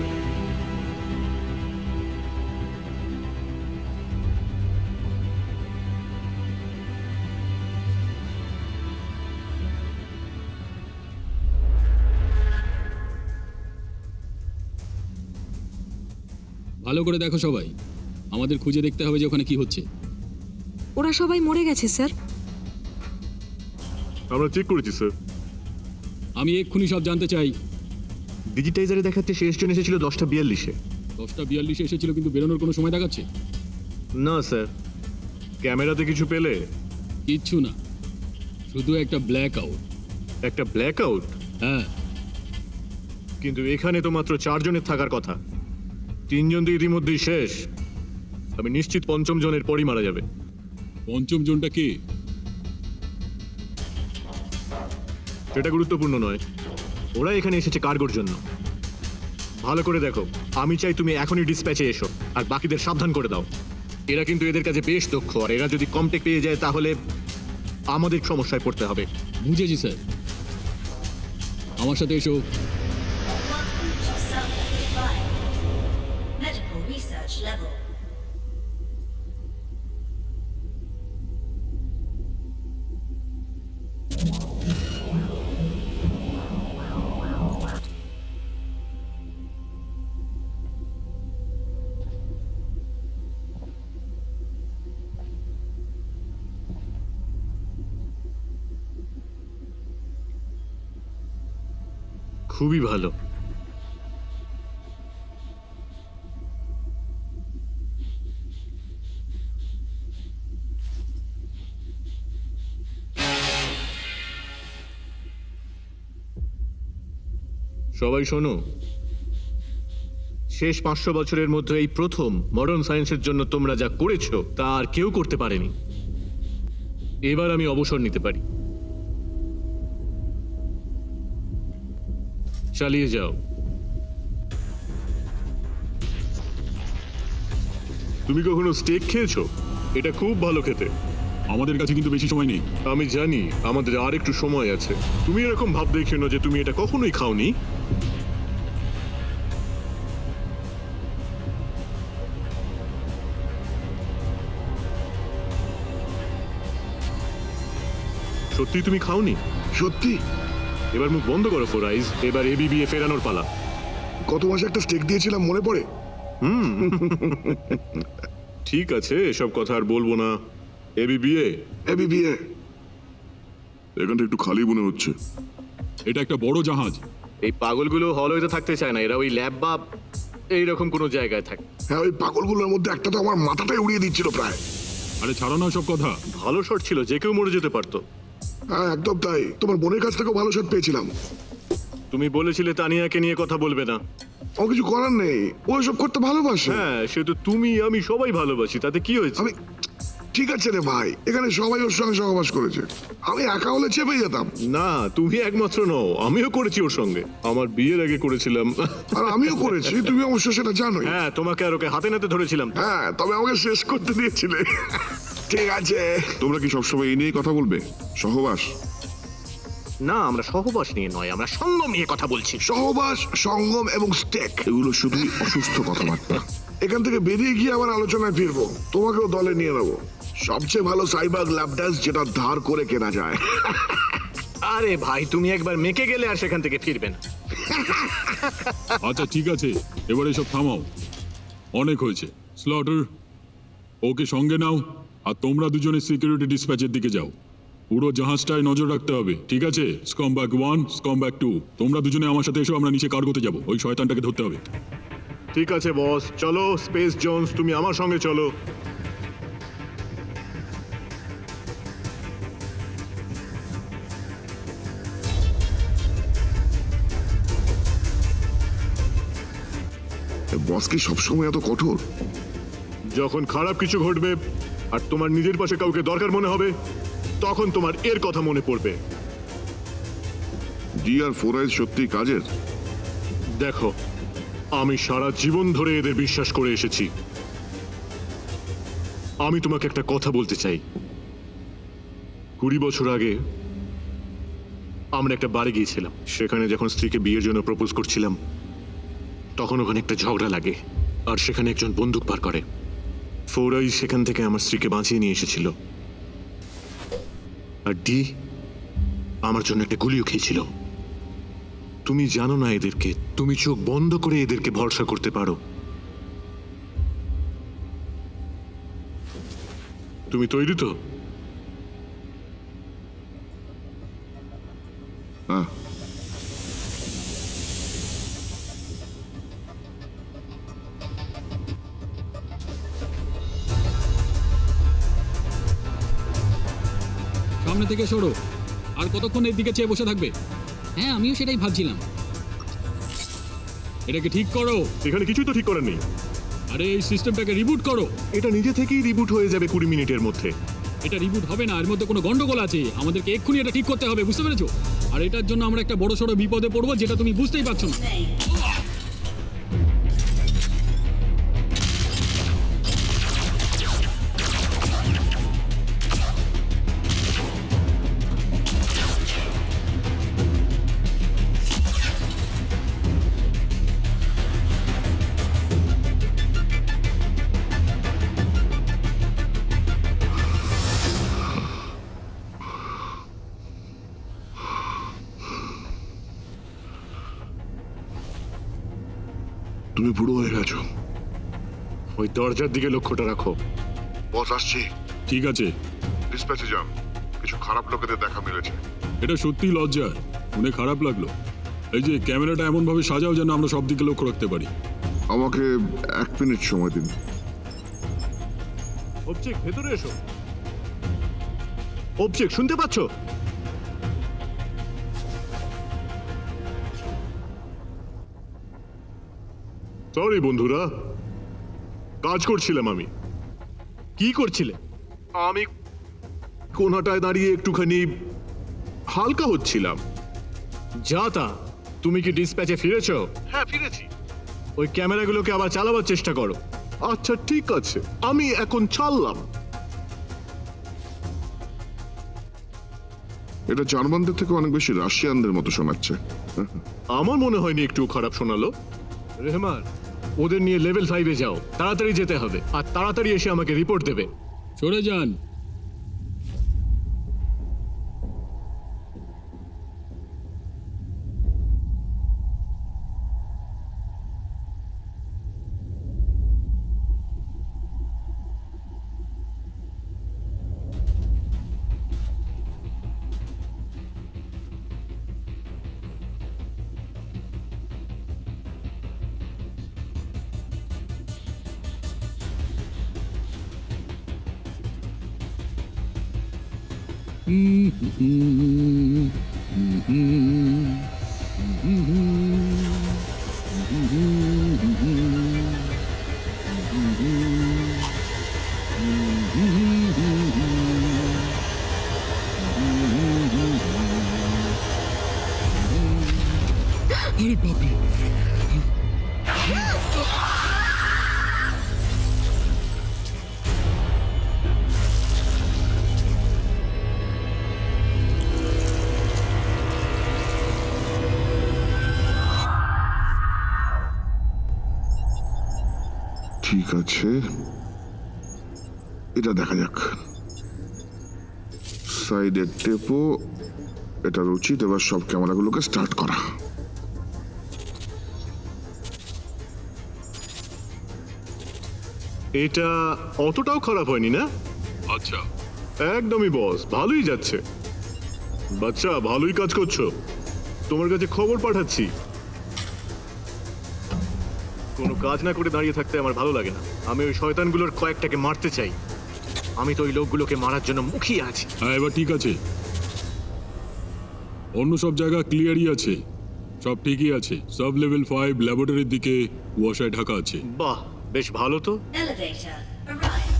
ভালো করে দেখো সবাই। আমাদের খুঁজে দেখতে হবে যে ওখানে কি হচ্ছে। ওরা সবাই মরে গেছে স্যার। আমরা চেক করেছি স্যার। আমি এক্ষুনি সব জানতে চাই। ডিজিটাইজারে দেখাচ্ছে শেষজন এসেছিল 10:42-এ। 10:42 এসেছিল, কিন্তু বেরোনোর কোনো সময় দেখাচ্ছে? না স্যার। ক্যামেরাতে কিছু পেলে? কিচ্ছু না, শুধু একটা ব্ল্যাক আউট। একটা ব্ল্যাক আউট? হ্যাঁ, কিন্তু এখানে তো মাত্র 4 জনের থাকার কথা। 3 জন তো ইতিমধ্যেই শেষ। আমি নিশ্চিত 5ম জনের পরই মারা যাবে। পঞ্চম জনটা কে? সেটা গুরুত্বপূর্ণ নয়। ওরা এখানে এসেছে কার্গোর জন্য। ভালো করে দেখো। আমি চাই তুমি এখনই ডিসপ্যাচে এসো আর বাকিদের সাবধান করে দাও। এরা কিন্তু এদের কাছে বেশ দক্ষ, আর এরা যদি কমটেক পেয়ে যায় তাহলে আমাদের সমস্যায় পড়তে হবে। বুঝেছি স্যার। আমার সাথে এসো। Welcome to Sub-5. Medical research level. খুবই ভালো। সবাই শোনো, শেষ 500 বছরের মধ্যে এই প্রথম মডার্ন সায়েন্সের জন্য তোমরা যা করেছো তা আর কেউ করতে পারেনি। এবার আমি অবসর নিতে পারি। চালিয়ে যাও। তুমি কখনো স্টেক খেয়েছো? এটা খুব ভালো খেতে। আমাদের কাছে কিন্তু বেশি সময় নেই। আমি জানি আমাদের আর একটু সময় আছে। তুমি এরকম ভাব দেখিও না যে তুমি এটা কখনোই খাওনি। সত্যি তুমি খাওনি? সত্যি? এবার মুখ বন্ধ করো ফোরাইজ। এবার এবিবিএ ফেরানোর পালা। গত মাসে একটা স্টেক দিয়েছিলাম, মনে পড়ে? ঠিক আছে, এসব কথা আর বলবো না। এবিবিএ এবিবিএ এখানটা একটু খালি মনে হচ্ছে। এটা একটা বড় জাহাজ। এই পাগলগুলো হলওয়েতে থাকতে চায় না, এরা ওই ল্যাব বা এইরকম কোনো জায়গায় থাকে। হ্যাঁ, ওই পাগলগুলোর মধ্যে একটা তো আমার মাথাটাই উড়িয়ে দিচ্ছিল প্রায়। আরে ছাড়ো না সব কথা। ভালো শট ছিল, যে কেউ মরে যেতে পারতো। হ্যাঁ, একদম তাই। তোমার বোনের কাছ থেকেও ভালো শট পেয়েছিলাম। তুমি বলেছিলে তানিয়াকে নিয়ে কথা বলবে না। ও কিছু করার নেই, ও এসব করতে ভালোবাসে। হ্যাঁ, সে তো তুমি আমি সবাই ভালোবাসি, তাতে কি হয়েছে? আমি ঠিক আছে রে ভাই, এখানে সবাই ওর সঙ্গে সহবাস করেছে। আমি একা হলে চেপে যেতাম। না, তুমি একমাত্র নও, আমিও করেছি ওর সঙ্গে। আমার বিয়ের আগে করেছিলাম। আর আমিও করেছি, তুমি অবশ্য সেটা জানোই। হ্যাঁ, তোমাকে আর ওকে হাতে নাতে ধরেছিলাম। হ্যাঁ, তবে আমাকে শেষ করতে দিয়েছিলে। ঠিক আছে, তোমরা কি সবসময় এই নিয়ে কথা বলবে? সহবাস? না, আমরা সহবাস নিয়ে নয়, আমরা সঙ্গম নিয়ে কথা বলছি। সহবাস, সঙ্গম এবং স্টেক এগুলো শুধুই অসুস্থ কথাবার্তা। এখান থেকে বেরিয়ে গিয়ে আবার আলোচনায় ফিরবো। তোমাকেও দলে নিয়ে নেবো। সবচেয়ে ভালো সাইবার ল্যাব ড্যান্স যেটা ধার করে কেনা যায়। আরে ভাই, তুমি একবার মেকে গেলে আর সেখান থেকে ফিরবে না। আচ্ছা ঠিক আছে, এবার এসব থামাও। অনেক হয়েছে। স্লটার, ওকে সঙ্গে নাও। আর তোমরা দুজনে সিকিউরিটি ডিসপ্যাচের দিকে যাও। পুরো জাহাজটায় নজর রাখতে হবে, ঠিক আছে? স্কমব্যাক 1, স্কমব্যাক 2, তোমরা দুজনে আমার সাথে এসো। আমরা নিচে কার্গোতে যাবো, ওই শয়তানটাকে ধরতে হবে। ঠিক আছে বস, চলো। স্পেস জোনস, তুমি আমার সঙ্গে চলো। বস কি সবসময় এত কঠোর? যখন খারাপ কিছু ঘটবে আর তোমার নিজের পাশে কাউকে দরকার মনে হবে, তখন তোমার এর কথা মনে পড়বে। ডিআর ফোরাইজ সত্যি কাজের। দেখো, আমি সারা জীবন ধরে এদের বিশ্বাস করে এসেছি। আমি তোমাকে একটা কথা বলতে চাই। 20 বছর আগে আমরা একটা বাড়ি গিয়েছিলাম। সেখানে যখন স্ত্রীকে বিয়ের জন্য প্রপোজ করছিলাম, তখন ওখানে একটা ঝগড়া লাগে আর সেখানে একজন বন্দুক পার করে। ফোরাইজ সেখান থেকে আমার স্ত্রীকে বাঁচিয়ে নিয়ে এসেছিল। আর ডি আমার জন্য একটা গুলিও খেয়েছিল। তুমি জানো না এদেরকে, তুমি চোখ বন্ধ করে এদেরকে ভরসা করতে পারো। তুমি তৈরি তো? হ্যাঁ, সামনে থেকে সরো। আর কতক্ষণ এর দিকে চেয়ে বসে থাকবে? হ্যাঁ, আমিও সেটাই ভাবছিলাম। এটাকে ঠিক করো। এখানে কিছুই তো ঠিক করার নেই। আরে এই সিস্টেমটাকে রিবুট করো। এটা নিজে থেকেই রিবুট হয়ে যাবে 20 মিনিটের মধ্যে। এটা রিবুট হবে না, এর মধ্যে কোনো গন্ডগোল আছে। আমাদেরকে এক্ষুনি এটা ঠিক করতে হবে, বুঝতে পেরেছো? আর এটার জন্য আমরা একটা বড় সড়ো বিপদে পড়বো, যেটা তুমি বুঝতেই পারছো না। তুমি বুড়ো হয়ে গেছো। ওই দরজার দিকে লক্ষ্যটা রাখো। বস আসছি। ঠিক আছে। ডিসপ্যাচে যান, কিছু খারাপ লোকেদের দেখা মিলেছে। এটা সত্যি লজ্জার, শুনে খারাপ লাগলো। এই যে ক্যামেরাটা এমন ভাবে সাজাও যেন আমরা সব দিকে লক্ষ্য রাখতে পারি। আমাকে 1 মিনিট সময় দিন। অবজেক্ট ভেতরে এসো। অবজেক্ট শুনতে পাচ্ছো? সরি বন্ধুরা, কাজ করছিলাম আমি। কি করছিলে? আমি কোনাটায় দাঁড়িয়ে একটুখানি হালকা হচ্ছিলাম। যা তা, তুমি কি ডিসপ্যাচে ফিরেছো? হ্যাঁ, ফিরেছি। ওই ক্যামেরাগুলোকে আবার চালাবার চেষ্টা করো। আচ্ছা ঠিক আছে, আমি এখন ছাড়লাম। এটা জার্মানদের থেকে অনেক বেশি রাশিয়ানদের মতো শোনাচ্ছে। আমার মনে হয়নি একটু খারাপ শোনালো। রেহমান, ওদের নিয়ে লেভেল 5-এ যাও, তাড়াতাড়ি যেতে হবে আর তাড়াতাড়ি এসে আমাকে রিপোর্ট দেবে। সরে যান। আরে বাপরে, ঠিক আছে, এটা দেখা যাক। সাইডের টেপো, এটার উচিত এবার সব ক্যামেরাগুলোকে স্টার্ট করা। এটা অতটাও খারাপ হয়নি না? আচ্ছা, একদমই বস, ভালোই যাচ্ছে। বাচ্চা, ভালোই কাজ করছো। তোমার কাছে খবর পাঠাচ্ছি। কোনো কাজ না করে দাঁড়িয়ে থাকতে আমার ভালো লাগে না। আমি ওই শয়তানগুলোর কয়েকটাকে মারতে চাই। আমি তো ওই লোকগুলোকে মারার জন্য মুখিয়ে আছি। হ্যাঁ এবার ঠিক আছে। অন্য সব জায়গা ক্লিয়ারই আছে, সব ঠিকই আছে। সাব লেভেল 5 ল্যাবরেটরির দিকে কুয়াশায় ঢাকা আছে। বাহ, বেশ ভালো তো। Elevator arrived.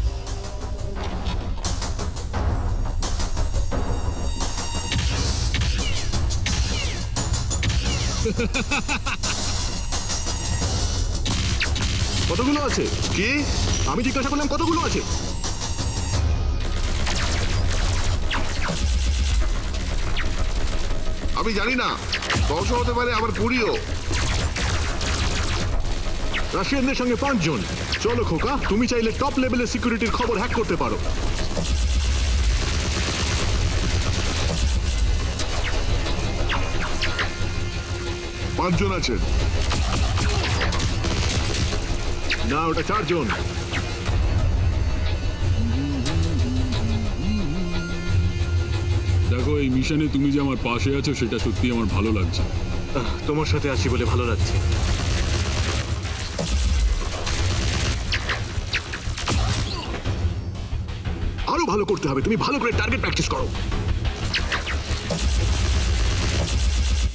কতগুলো আছে? কি? আমি জিজ্ঞাসা করলাম কতগুলো আছে? আমি জানি না, 10 হতে পারে, আবার 20ও। রাশিয়ানদের সঙ্গে 5 জন। চলো খোকা, তুমি চাইলে টপ লেভেলের সিকিউরিটির খবর হ্যাক করতে পারো। পাঁচজন আছে। না, ওটা 4 জন। দেখো, এই মিশনে তুমি যে আমার পাশে আছো সেটা সত্যি আমার ভালো লাগছে। তোমার সাথে আছি বলে ভালো লাগছে। আরো ভালো করতে হবে। তুমি ভালো করে টার্গেট প্র্যাকটিস করো।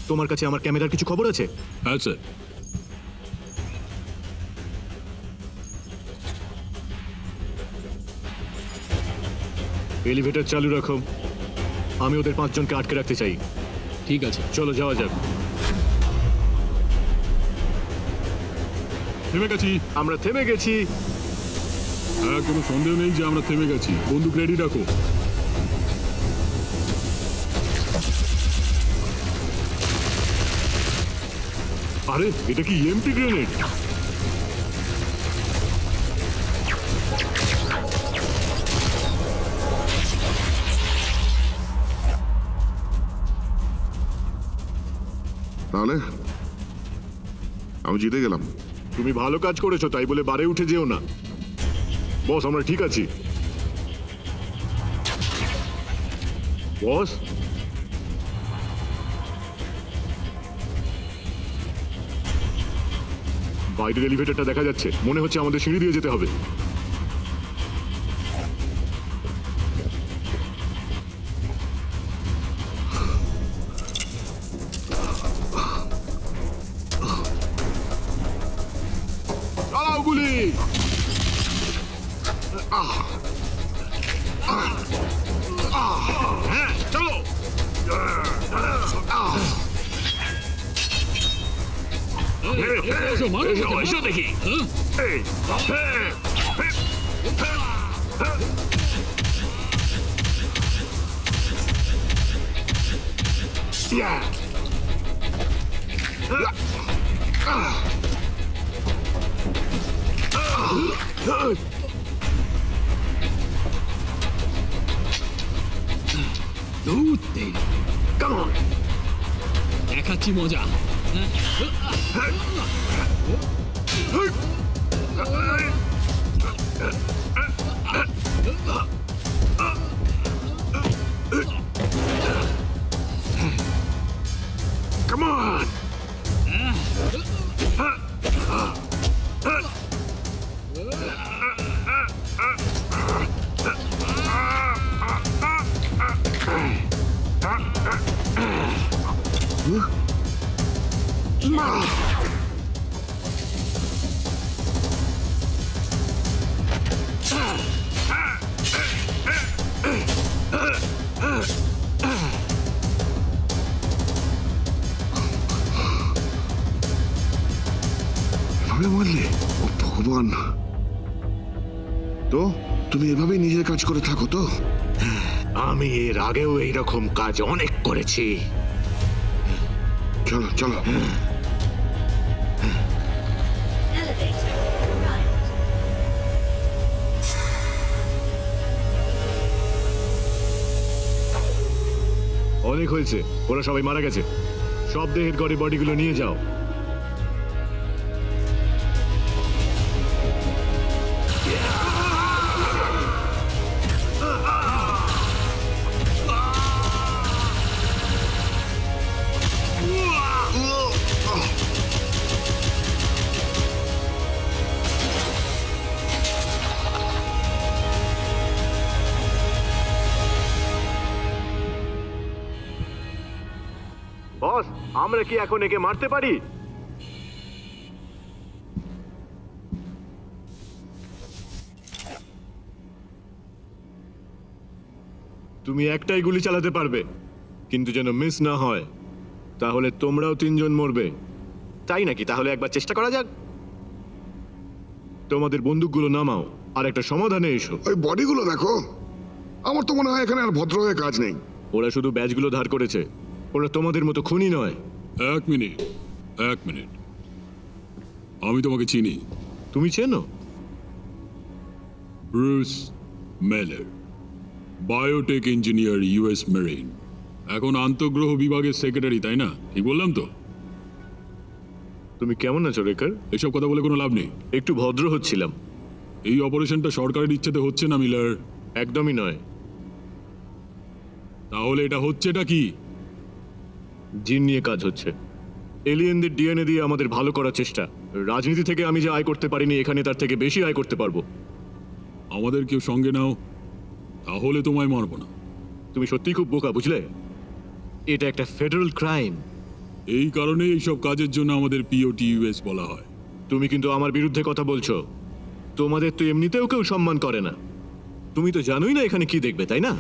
তোমার কাছে আমার ক্যামেরার কিছু খবর আছে? হ্যাঁ স্যার। এলিভেটর চালু রাখো। আমি ওদের 5 জনকে আটকে রাখতে চাই। ঠিক আছে। চলো যাওয়া যাক। থেমে গেছি। আমরা থেমে গেছি। হ্যাঁ, কোনো সন্দেহ নেই যে আমরা থেমে গেছি। বন্দুক রেডি রাখো। আরে, এটা কি এমপি গ্রেনেড? তাহলে আমি জিতে গেলাম। তুমি ভালো কাজ করেছো, তাই বলে বারে উঠে যেও না। বস, আমরা ঠিক আছি। বস, বাইরের এলিভেটরটা দেখা যাচ্ছে, মনে হচ্ছে আমাদের সিঁড়ি দিয়ে যেতে হবে। চালাও গুলি। হ্যাঁ চলো। এসো, মারো এসো, ওকে, এসো মারো। দেখি। হ্যাঁ? এই, Yeah. ধুর তেরি। Come on. দেখাচ্ছি মজা। হ্যাঁ? Come on. এভাবে মারলে? ও ভগবান। তো তুমি এভাবেই নিজের কাজ করে থাকো তো? আমি এর আগেও এইরকম কাজ অনেক করেছি। চলো চলো। Elevator, right. অনেক হয়েছে, ওরা সবাই মারা গেছে। সব দেহের গড়ে বডিগুলো নিয়ে যাও। বস, আমরা কি এখন একে মারতে পারি? তুমি একটাই গুলি চালাতে পারবে, কিন্তু যেন মিস না হয়, তাহলে তোমরাও 3 জন মরবে। তাই নাকি? তাহলে একবার চেষ্টা করা যাক। তোমাদের বন্দুকগুলো নামাও আর একটা সমাধানে এসো। ওই বডিগুলো দেখো। আমার তো মনে হয় এখানে আর ভদ্র হয়ে কাজ নেই। ওরা শুধু ব্যাজগুলো ধার করেছে, ওরা তোমাদের মতো খুনি নয়। এক মিনিট। আমি তোমাকে চিনি। তুমি চেনো? ব্রুস মেলার, বায়োটেক ইঞ্জিনিয়ার, ইউএস মেরিন। এখন আন্তঃগ্রহ বিভাগের সেক্রেটারি, তাই না? ঠিক বললাম তো? তুমি কেমন আছো রেকার? এসব কথা বলে কোনো লাভ নেই। একটু ভদ্র হচ্ছিলাম। এই অপারেশনটা সরকারের ইচ্ছেতে হচ্ছে না মিলার। একদমই নয়। তাহলে এটা হচ্ছেটা কি? জিন নিয়ে কাজ হচ্ছে। এলিয়েনদের ডিএনএ দিয়ে আমাদের ভালো করার চেষ্টা। রাজনীতি থেকে আমি যে আয় করতে পারিনি, এখানে তার থেকে বেশি আয় করতে পারবো। আমাদের কেউ সঙ্গে নাও, তাহলে তোমায় মারবো না। তুমি সত্যিই খুব বোকা, বুঝলে? এটা একটা ফেডারেল ক্রাইম। এই কারণে এইসব কাজের জন্য আমাদের পিওটিইউএস বলা হয়। তুমি কিন্তু আমার বিরুদ্ধে কথা বলছো। তোমাদের তো এমনিতেও কেউ সম্মান করে না। তুমি তো জানোই না এখানে কি দেখবে, তাই না?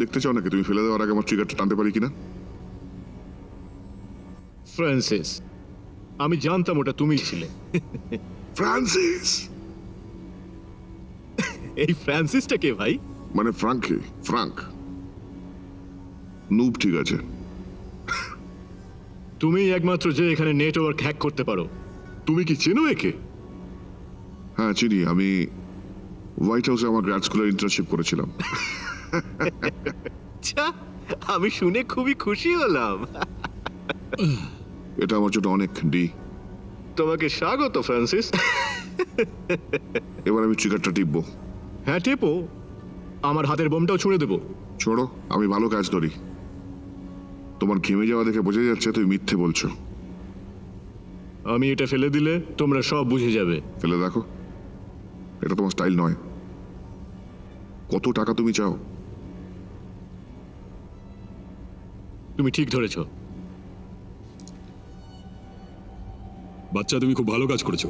দেখতে চাও নাকি তুমি ফেলে দেওয়ার আগে আমার ট্রিগারটা টানতে পারি কিনা? ফ্রান্সিস, আমি জানতাম ওটা তুমিই ছিলে। ফ্রান্সিস এই ফ্রান্সিসটা কে ভাই? মানে ফ্রাঙ্ক নুব, ঠিক আছে। তুমি একমাত্র যে এখানে নেটওয়ার্ক হ্যাক করতে পারো। তুমি কি চেনো একে? হ্যাঁ চিনি, আমি হোয়াইট হাউসে আমার গ্র্যাড স্কুলের ইন্টার্নশিপ করেছিলাম। আচ্ছা, আমি শুনে খুবই খুশি হলাম। এটা আমার জন্য অনেক ডি। তোমাকে স্বাগত ফ্রান্সিস। এবার আমি ট্রিগারটা টিপবো। হ্যাঁ টেপো, আমার হাতের বোমটাও ছুঁড়ে দেবো। ছোড়ো, আমি ভালো কাজ ধরি। তোমার ঘেমে যাওয়া দেখে বোঝা যাচ্ছে তুমি মিথ্যে বলছো। আমি এটা ফেলে দিলে তোমরা সব বুঝে যাবে। ফেলে দেখো, এটা তোমার স্টাইল নয়। কত টাকা তুমি চাও? তুমি ঠিক ধরেছ। বাচ্চা, তুমি খুব ভালো কাজ করেছো।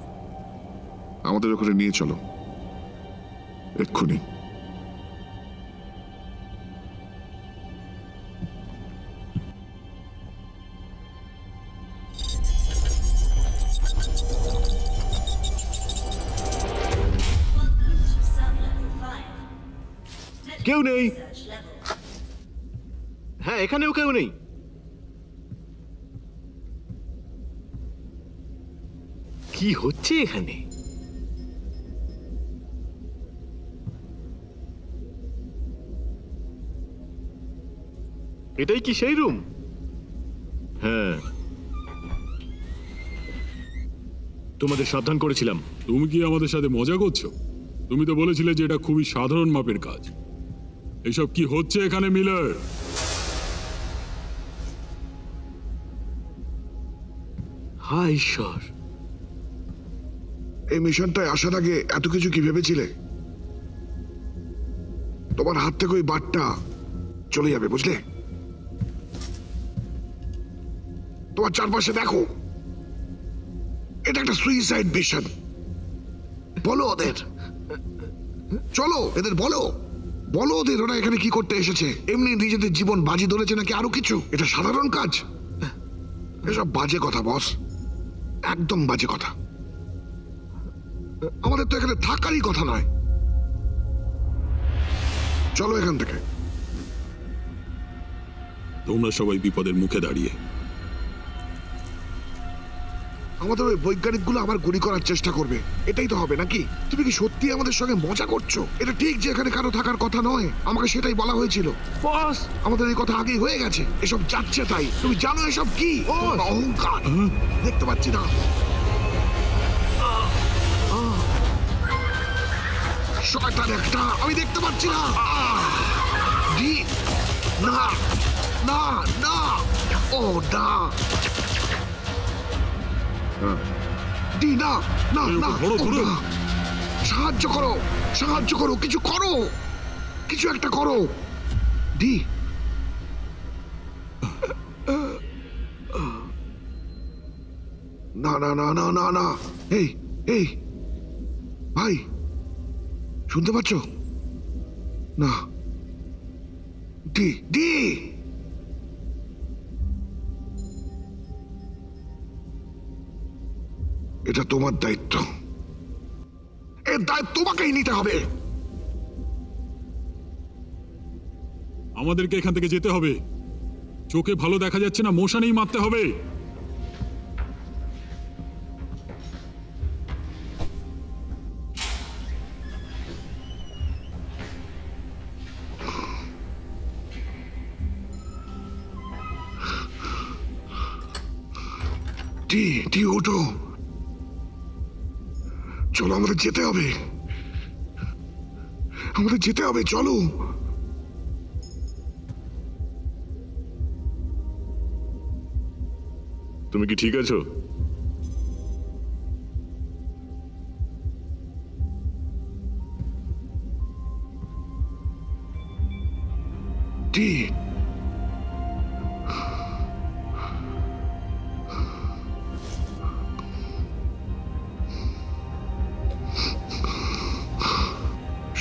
আমাদের ওখানে নিয়ে চলো এক্ষুনি। Welcome to sub-level 5. কেউ নেই। Search level. হ্যাঁ, এখানেও কেউ নেই। কি হচ্ছে এখানে? এটাই কি সেই রুম? হ্যাঁ, তোমাদের সাবধান করেছিলাম। তুমি কি আমাদের সাথে মজা করছো? তুমি তো বলেছিলে যে এটা খুবই সাধারণ মাপের কাজ। এসব কি হচ্ছে এখানে, মিলার? হায় ঈশ্বর, এই মিশনটায় আসার আগে এত কিছু কি ভেবেছিলে? তোমার হাত থেকে ওই বারটা চলে যাবে, বুঝলে? তোমার চারপাশে দেখো, এটা একটা সুইসাইড মিশন। বলো ওদের, চলো এদের বলো, বলো ওদের ওরা এখানে কি করতে এসেছে। এমনি নিজেদের জীবন বাজি ধরেছে নাকি আরো কিছু? এটা সাধারণ কাজ? এসব বাজে কথা বস, একদম বাজে কথা। আমাদের তো এখানে থাকারই কথা নয়। চলো এখান থেকে। তোমরা সবাই বিপদের মুখে দাঁড়িয়ে। আমাদের ওই বৈজ্ঞানিকগুলো আবার গুলি করার চেষ্টা করবে, এটাই তো হবে নাকি? তুমি কি সত্যি আমাদের সঙ্গে মজা করছো? এটা ঠিক যে এখানে কারো থাকার কথা নয়, আমাকে সেটাই বলা হয়েছিল। বস, আমাদের এই কথা আগেই হয়ে গেছে, এসব যাচ্ছে তাই। তুমি জানো এসব কি? তোমার অহংকার। দেখতে পাচ্ছি না, শয়তান একটা, আমি দেখতে পাচ্ছি না। ডি, না না না, ও না, ডি, না না এই, না, ধরো, ও ধরো। না। সাহায্য করো, সাহায্য করো, কিছু করো, কিছু একটা করো। ডি, না না না না না না, এই এই ভাই, শুনতে পাচ্ছ? না, ডি ডি, এটা তোমার দায়িত্ব, এর দায়িত্ব তোমাকেই নিতে হবে। আমাদেরকে এখান থেকে যেতে হবে। চোখে ভালো দেখা যাচ্ছে না, মশানেই মারতে হবে। ডি ডি, ওঠো, চলো, আমাদের যেতে হবে, আমাদের যেতে হবে, চলো। তুমি কি ঠিক আছো? ডি,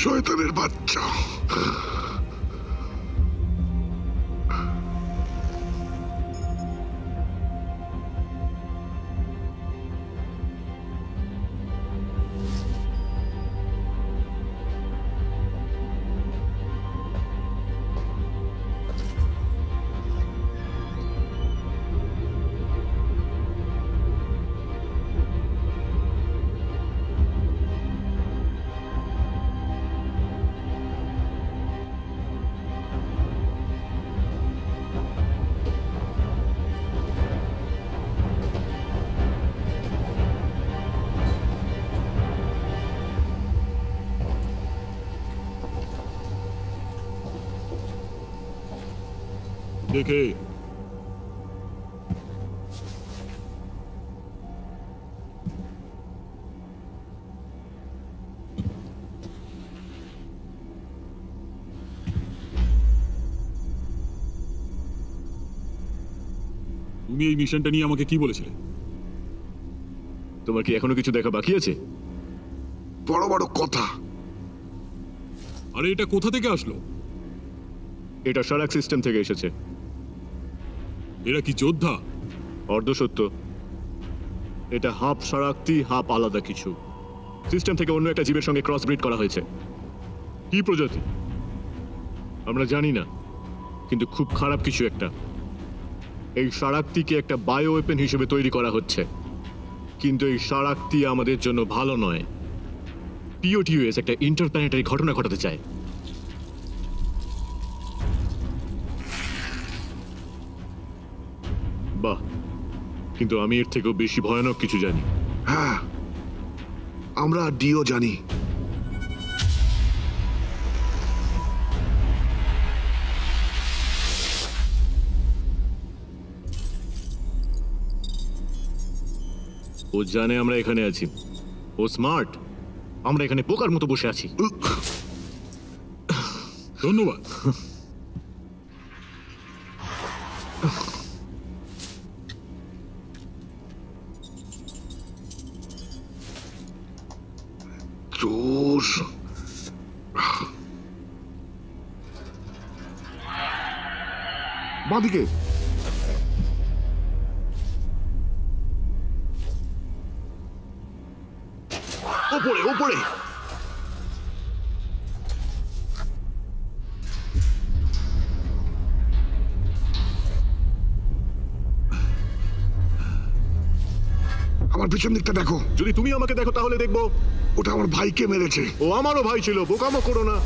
শয়তানের বাচ্চা। দেখে তুমি এই মিশনটা নিয়ে আমাকে কি বলেছিলে? তোমার কি এখনো কিছু দেখা বাকি আছে? বড় বড় কথা। আরে এটা কোথা থেকে আসলো? এটা সারাক সিস্টেম থেকে এসেছে। এরা কি যোদ্ধা? অর্ধসত্য। এটা হাফ সারাক্তি, হাফ আলাদা কিছু। সিস্টেম থেকে অন্য একটা জীবের সঙ্গে ক্রস ব্রিড করা হয়েছে। কি প্রজাতি আমরা জানি না, কিন্তু খুব খারাপ কিছু একটা। এই সারাক্তিকে একটা বায়ো ওয়েপেন হিসেবে তৈরি করা হচ্ছে, কিন্তু এই সারাক্তি আমাদের জন্য ভালো নয়। পিওটিউএস একটা ইন্টারপ্ল্যানেটারি ঘটনা ঘটাতে চায়। বাহ, কিন্তু আমি এর থেকেও বেশি ভয়ানক কিছু জানি। হ্যাঁ, আমরা ডিও জানি। ও জানে আমরা এখানে আছি। ও স্মার্ট। আমরা এখানে বোকার মতো বসে আছি। ধন্যবাদ। জোশ। বাঁদিকে। ওপরে ওপরে। আমার পিছন দিকটা দেখো। যদি তুমি আমাকে দেখো তাহলে দেখবো। ওটা আমার ভাইকে মেরেছে। ও আমারও ভাই ছিল, বোকামো করো না।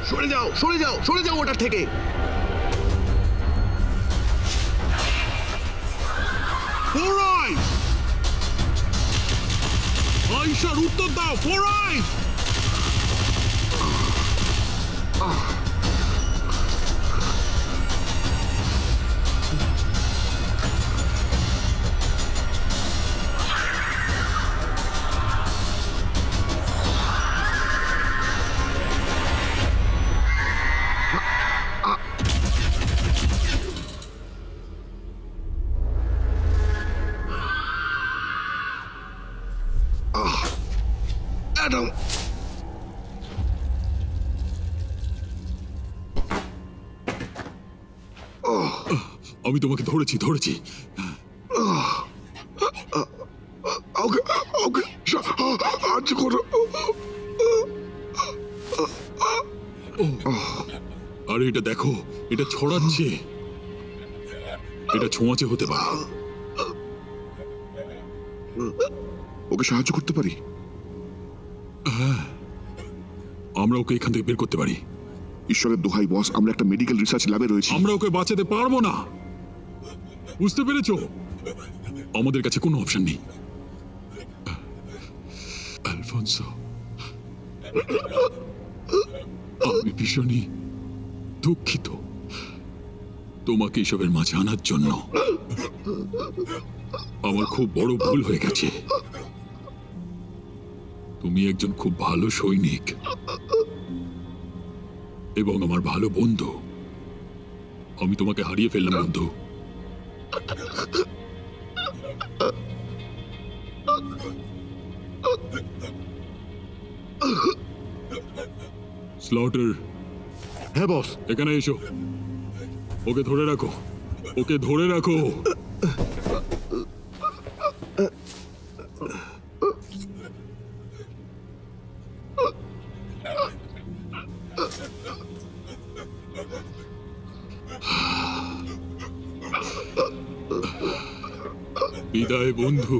সরে যাও, সরে যাও, সরে যাও ওটার থেকে। ফোর আইস! আইসার উত্তর দাও, ফোর আইস! অ্যাডাম, আমি তোমাকে ধরেছি, ধরেছি। ওকে ওকে আজ করো। আরে এটা দেখো, এটা ছড়াচ্ছে। এটা ছোঁয়াচে হতে পারে। ওকে সাহায্য করতে পারি। আমরা ওকে এখান থেকে বের করতে পারি। ঈশ্বরের দোহাই বস, আমরা একটা মেডিকেল রিসার্চ ল্যাবে রয়েছি। আমরা ওকে বাঁচাতে পারবো না, বুঝতে পেরেছো? আমাদের কাছে কোনো অপশন নেই। আলফোন্সো, আমি ভীষণই দুঃখিত তোমাকে এসবের মাঝে আনার জন্য। আমার খুব বড় ভুল হয়ে গেছে। তুমি একজন খুব ভালো সৈনিক এবং আমার ভালো বন্ধু। আমি তোমাকে হারিয়ে ফেললাম বন্ধু। স্লটার, হ্যাঁ বস। এখানে এসো। ওকে ধরে রাখো, ওকে ধরে রাখো। বিদায় বন্ধু।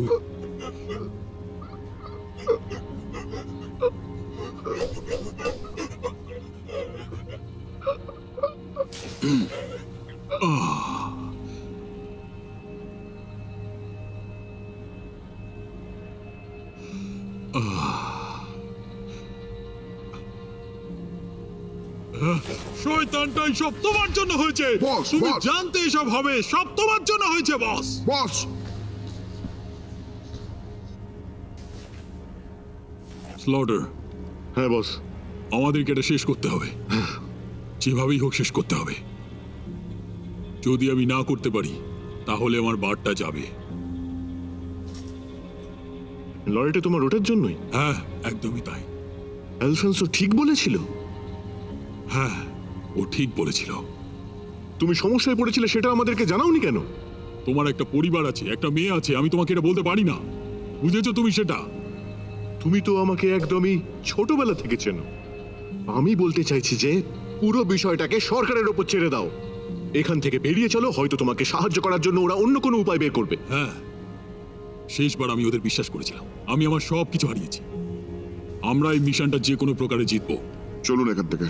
শয়তানটাই সব তোমার জন্য হয়েছে। বস, তুমি বস। জানতে এসব হবে, সব তোমার জন্য হয়েছে বস। বস, স্লটার, হ্যাঁ বস। আমাদেরকে এটা শেষ করতে হবে, যেভাবেই হোক শেষ করতে হবে। যদি আমি না করতে পারি তাহলে আমার বারটা যাবে। লরিটা তোমার ওটার জন্যই? হ্যাঁ, একদমই তাই। অ্যালফান্সো ঠিক বলেছিল। হ্যাঁ, ও ঠিক বলেছিল। তুমি সমস্যায় পড়েছিলে সেটা আমাদেরকে জানাওনি কেন? তোমার একটা পরিবার আছে, একটা মেয়ে আছে, আমি তোমাকে এটা বলতে পারি না, বুঝেছো তুমি সেটা? তুমি তো আমাকে একদমই ছোটবেলা থেকে চেনো। আমি বলতে চাইছি যে পুরো বিষয়টাকে সরকারের ওপর ছেড়ে দাও। এখান থেকে বেরিয়ে চলো, হয়তো তোমাকে সাহায্য করার জন্য ওরা অন্য কোনো উপায় বের করবে। হ্যাঁ, শেষবার আমি ওদের বিশ্বাস করেছিলাম, আমি আমার সব কিছু হারিয়েছি। আমরা এই মিশনটা যে কোনো প্রকারে জিতবো। চলুন এখান থেকে।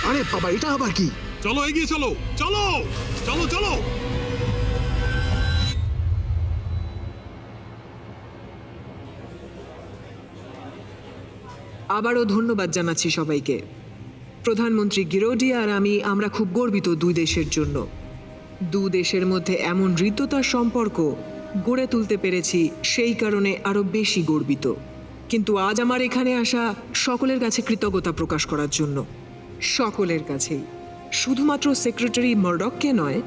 আরে বাবা, এটা আবার কি? চলো, এগিয়ে চলো, চলো চলো চলো। আবারও ধন্যবাদ জানাচ্ছি সবাইকে। প্রধানমন্ত্রী গিরোডি আর আমরা খুব গর্বিত দুই দেশের জন্য। দু দেশের মধ্যে এমন হৃদ্যতার সম্পর্ক গড়ে তুলতে পেরেছি, সেই কারণে আরো বেশি গর্বিত। কিন্তু আজ আমার এখানে আসা সকলের কাছে কৃতজ্ঞতা প্রকাশ করার জন্য। সকলের কাছেই, শুধুমাত্র সেক্রেটারি মারডককে নয়,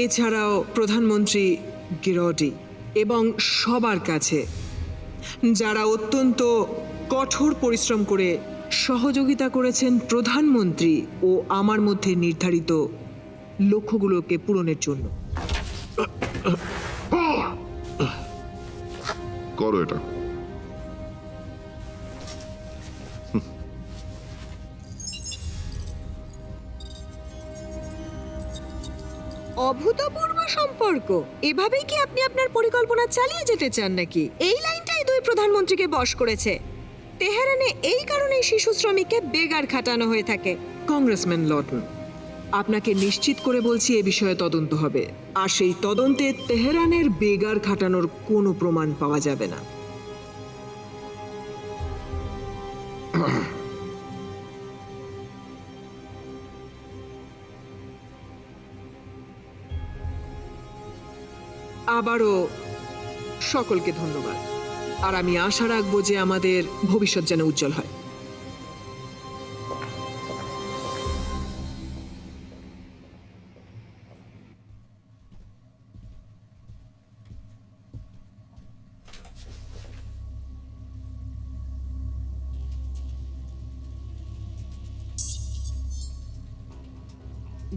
এছাড়াও প্রধানমন্ত্রী গিরোডি এবং সবার কাছে যারা অত্যন্ত কঠোর পরিশ্রম করে সহযোগিতা করেছেন প্রধানমন্ত্রী ও আমার মধ্যে নির্ধারিত লক্ষ্যগুলোকে পূরণের জন্য। করো এটা। অভূতপূর্ব সম্পর্ক। এভাবেই কি আপনি আপনার পরিকল্পনা চালিয়ে যেতে চান নাকি? এই লাইনটাই দুই প্রধানমন্ত্রীকে বশ করেছে। তেহরানে এই কারণেই শিশু শ্রমিককে বেগার খাটানো হয়ে থাকে। কংগ্রেসম্যান লটন, আপনাকে নিশ্চিত করে বলছি এ বিষয়ে তদন্ত হবে, আর সেই তদন্তে তেহরানের বেগার খাটানোর কোনো প্রমাণ পাওয়া যাবে না। আবারও সকলকে ধন্যবাদ, আর আমি আশা রাখবো যে আমাদের ভবিষ্যৎ যেন উজ্জ্বল হয়।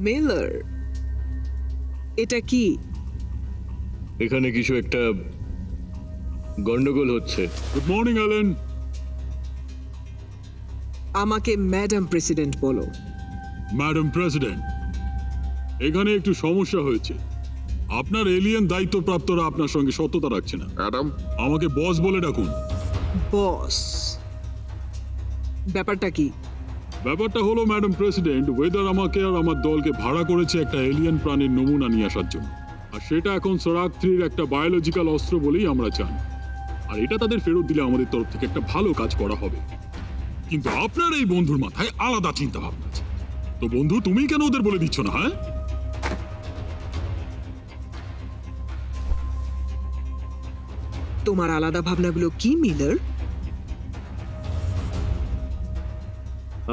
মিলার, এটা কি? এখানে কিছু একটা গন্ডগোল হচ্ছে। Good morning Allen. আমাকে ম্যাডাম প্রেসিডেন্ট বলো। ম্যাডাম প্রেসিডেন্ট, এখানে একটু সমস্যা হয়েছে। আপনার এলিয়েন দায়িত্বপ্রাপ্তরা আপনার সঙ্গে সততা রাখছে না। অ্যাডাম, আমাকে বস বলে ডাকুন। বস, ব্যাপারটা কি? ব্যাপারটা হলো ম্যাডাম প্রেসিডেন্ট, ওয়েদার আমাকে আর আমার দলকে ভাড়া করেছে একটা এলিয়েন প্রাণীর নমুনা নিয়ে আসার জন্য, আর সেটা এখন সরাগ 3 একটা বায়োলজিক্যাল অস্ত্র বলেই আমরা জানি। আর এটা তাদের ফেরত দিলে আমাদের তরফ থেকে একটা ভালো কাজ করা হবে। কিন্তু আপনার এই বন্ধুর মাথায় আলাদা চিন্তা ভাবনা আছে। তো বন্ধু, তুমি কেন ওদের বলে দিচ্ছ না? হ্যাঁ, তোমার আলাদা ভাবনাগুলো কি মিলার?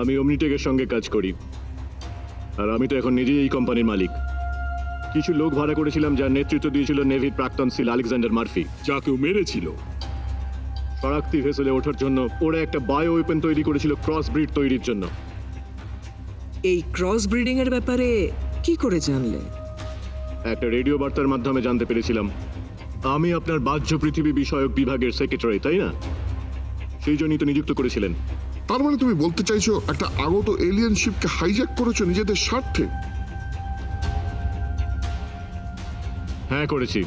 আমি অমনিটেকের সঙ্গে কাজ করি, আর আমি তো এখন নিজেই এই কোম্পানির মালিক। কিছু লোক ভাড়া করেছিলাম যার নেতৃত্ব দিয়েছিল নেভির প্রাক্তন সিল আলেকজান্ডার মার্ফি। যাকেও মেরেছিল। শরাক্তি ভেসেলে ওঠার জন্য ওরা একটা বায়ো ওয়েপেন তৈরি করেছিল ক্রস ব্রিড তৈরির জন্য। এই ক্রস ব্রিডিং এর ব্যাপারে কি করে জানলে? একটা রেডিও বার্তার মাধ্যমে জানতে পেরেছিলাম। আমি আপনার বাহ্য পৃথিবী বিষয়ক বিভাগের সেক্রেটারি, তাই না? সেই জন্যই তো নিযুক্ত করেছিলেন। তার মানে তুমি বলতে চাইছো একটা আগত এলিয়েন শিপকে হাইজ্যাক করেছো নিজেদের স্বার্থে? হ্যাঁ, করেছি।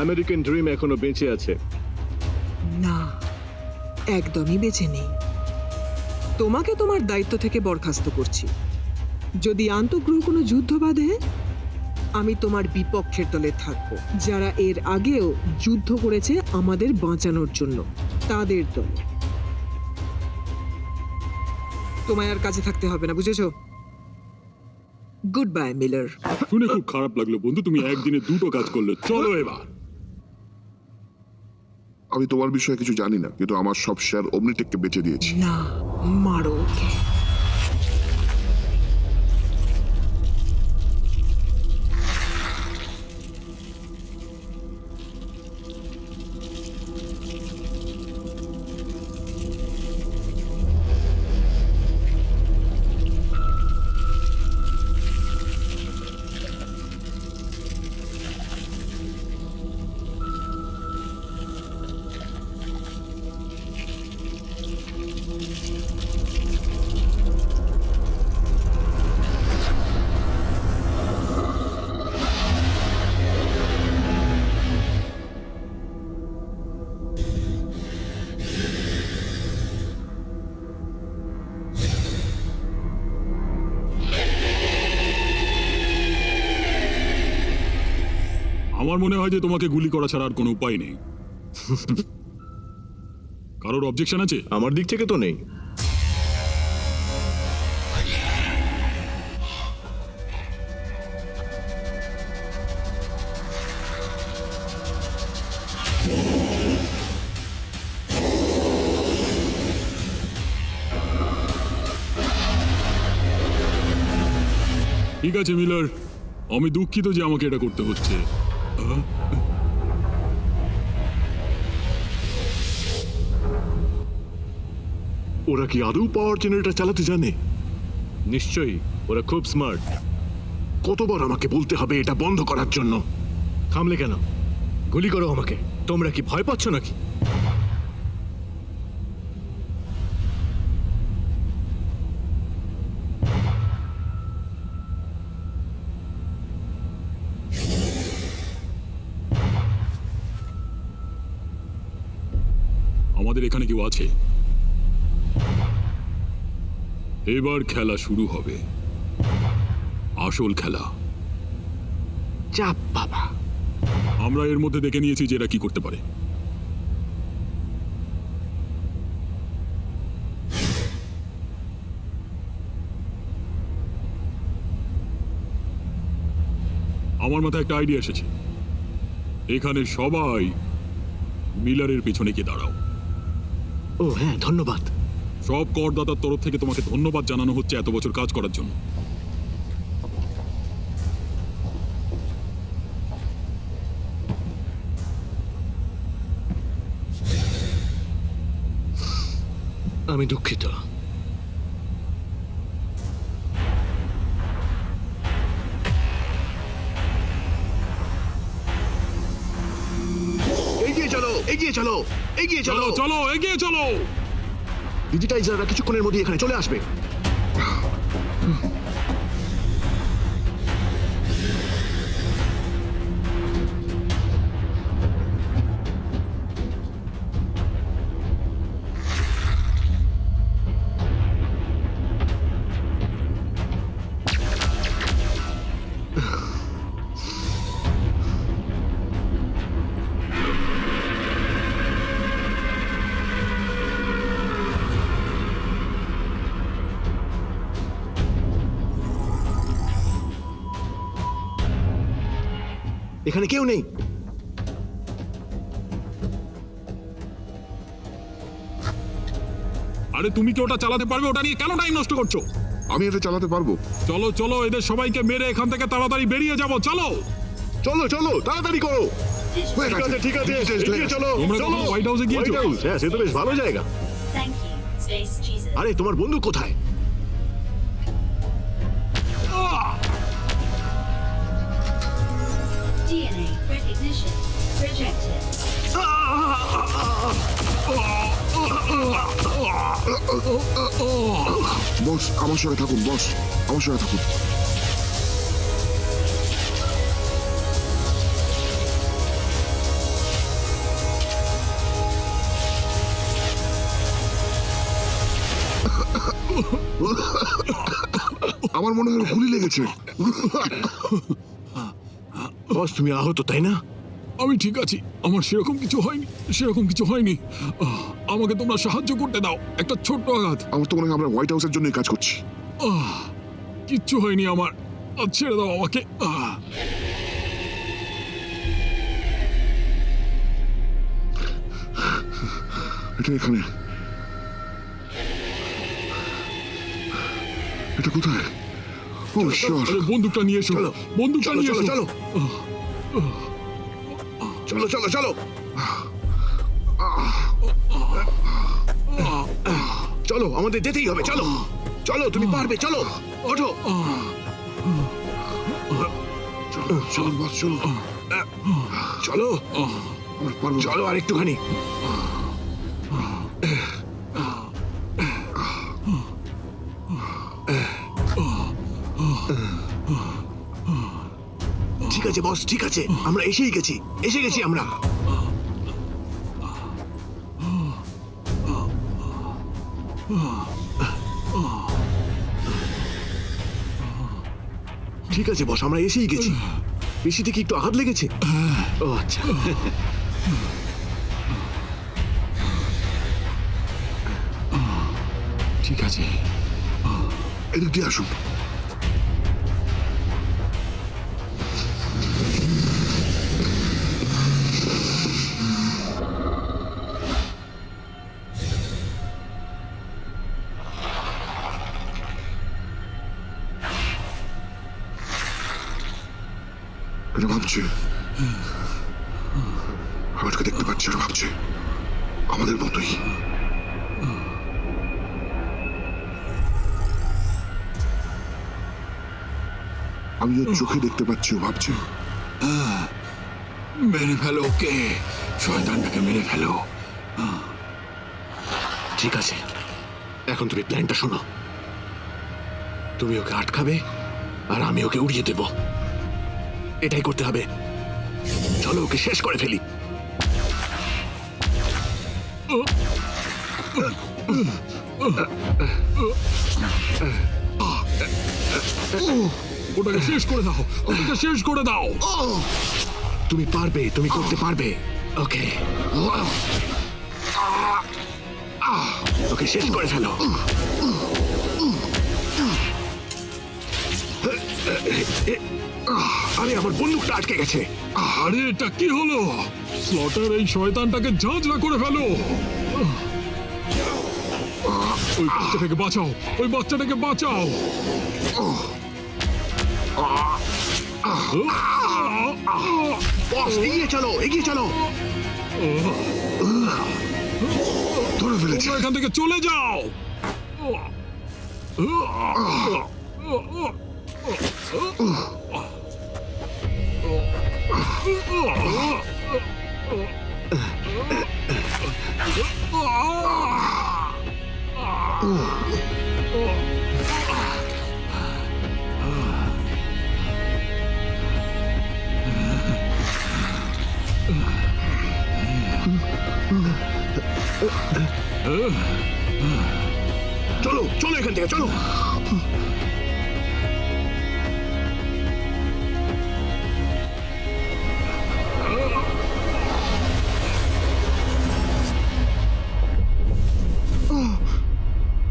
আমেরিকান ড্রিম এখনো বেঁচে আছে। না, একদমই বেঁচে নেই। তোমাকে তোমার দায়িত্ব থেকে বরখাস্ত করছি। যদি আন্তঃগ্রহ কোনো যুদ্ধ বাঁধে, আমি তোমার বিপক্ষের দলে থাকব। যারা এর আগেও যুদ্ধ করেছে আমাদের বাঁচানোর জন্য, তাদের দল। তোমায় আর কাছে থাকতে হবে না, বুঝেছো? Good bye Miller. শুনে খুব খারাপ লাগলো বন্ধু, তুমি একদিনে দুটো কাজ করলে। চলো এবার। আমি তোমার বিষয়ে কিছু জানি না, কিন্তু আমার সব শেয়ার অমনিটেককে বেচে দিয়েছি। না, মারো ওকে। আমার মনে হয় যে তোমাকে গুলি করা ছাড়া আর কোনো উপায় নেই। কারোর অবজেকশন আছে? আমার দিক থেকে তো নেই। ঠিক আছে মিলার, আমি দুঃখিত যে আমাকে এটা করতে হচ্ছে। ওরা কি আদৌ পাওয়ার জেনারেটর চালাতে জানে? নিশ্চয়ই, ওরা খুব স্মার্ট। কতবার আমাকে বলতে হবে এটা বন্ধ করার জন্য? থামলে কেন? গুলি করো আমাকে। তোমরা কি ভয় পাচ্ছ নাকি? আমাদের এখানে কেউ আছে? এবার খেলা শুরু হবে, আসল খেলা। চাপ বাবা। আমরা এর মধ্যে দেখে নিয়েছি যে এরা কি করতে পারে। আমার মাথায় একটা আইডিয়া এসেছে। এখানে সবাই মিলারের পিছনে গিয়ে দাঁড়াও। ও হ্যাঁ, ধন্যবাদ। সব করদাতার তরফ থেকে তোমাকে ধন্যবাদ জানানো হচ্ছে এত বছর কাজ করার জন্য। আমি দুঃখিত। এগিয়ে চলো, এগিয়ে চলো, এগিয়ে চলো। চলো চলো, এগিয়ে চলো। ডিজিটাইজাররা কিছুক্ষণের মধ্যে এখানে চলে আসবে। এখানে কেউ নেই। আরে তুমি কি ওটা চালাতে পারবে? ওটা নিয়ে কেন টাইম নষ্ট করছো? আমি এটা চালাতে পারবো। চলো চলো, এদের সবাইকে মেরে এখান থেকে তাড়াতাড়ি বেরিয়ে যাবো। চলো চলো চলো, তাড়াতাড়ি করো। হয়ে গেছে, ঠিক আছে, এগিয়ে চলো। তোমরা চলো। কখনো হোয়াইট হাউসে গিয়েছো? হোয়াইট হাউস, হ্যাঁ, সে তো বেশ ভালো জায়গা। Thank you, Space Jesus. আরে তোমার বন্ধু কোথায়? DNA recognition rejected. বস আমার সঙ্গে থাকুন, বস আমার সঙ্গে থাকুন। আমার মনে হয় গুলি লেগেছে। বস, তুমি আহত তাই না? আমি ঠিক আছি, আমার সেরকম কিছু হয়নি, সেরকম কিছু হয়নি। আমাকে তোমরা সাহায্য করতে দাও, একটা ছোট্ট আঘাত। আমার তো মনে হয় আমরা হোয়াইট হাউসের জন্যই কাজ করছি। কিচ্ছু হয়নি আমার, ছেড়ে দাও আমাকে। এটা এখানে, এটা কোথায়? ও শিওর। আরে বন্দুকটা নিয়ে এসো, চলো, বন্দুকটা চলো নিয়ে চলো এসো। চলো চলো চলো চলো চলো, আমাদের যেতেই হবে। চলো চলো, তুমি পারবে। চলো, ওঠো। চলো বস, চলো। চলো আমরা পারবো। চলো, আর একটুখানি। ঠিক আছে বস, ঠিক আছে, আমরা এসে গেছি আমরা। ঠিক আছে বস, আমরা এসেই গেছি। পেশিতে কি একটু আঘাত লেগেছে? ও আচ্ছা। ঠিক আছে, এদিক দিয়ে আসুন। এটা ভাবছে, আমাকে দেখতে পাচ্ছে, এটা ভাবছে আমাদের মতোই। আমি ওর চোখে দেখতে পাচ্ছি, ও ভাবছে। মেরে ফেলো ওকে, শয়তানটাকে মেরে ফেলো। ঠিক আছে, এখন তুমি প্ল্যানটা শোনো। তুমি ওকে আটকাবে আর আমি ওকে উড়িয়ে দেব। এটাই করতে হবে। চলো, ওকে শেষ করে ফেলি। ওটাকে শেষ করে দাও, ওটাকে শেষ করে দাও। তুমি পারবে, তুমি করতে পারবে। ওকে, ওকে শেষ করে ফেলো। আরে, আমার বন্দুকটা আটকে গেছে। আরে এটা কি হলো? স্লটার এই শয়তানটাকে ঝাঁঝরা করে ফেলো। ওই বাচ্চাটাকে বাঁচাও, ওই বাচ্চাটাকে বাঁচাও। বস, এগিয়ে চলো, এগিয়ে চলো। ধরে ফেলেছে। তোমরা এখান থেকে চলে যাও। চলো চলো, এখান থেকে চলো।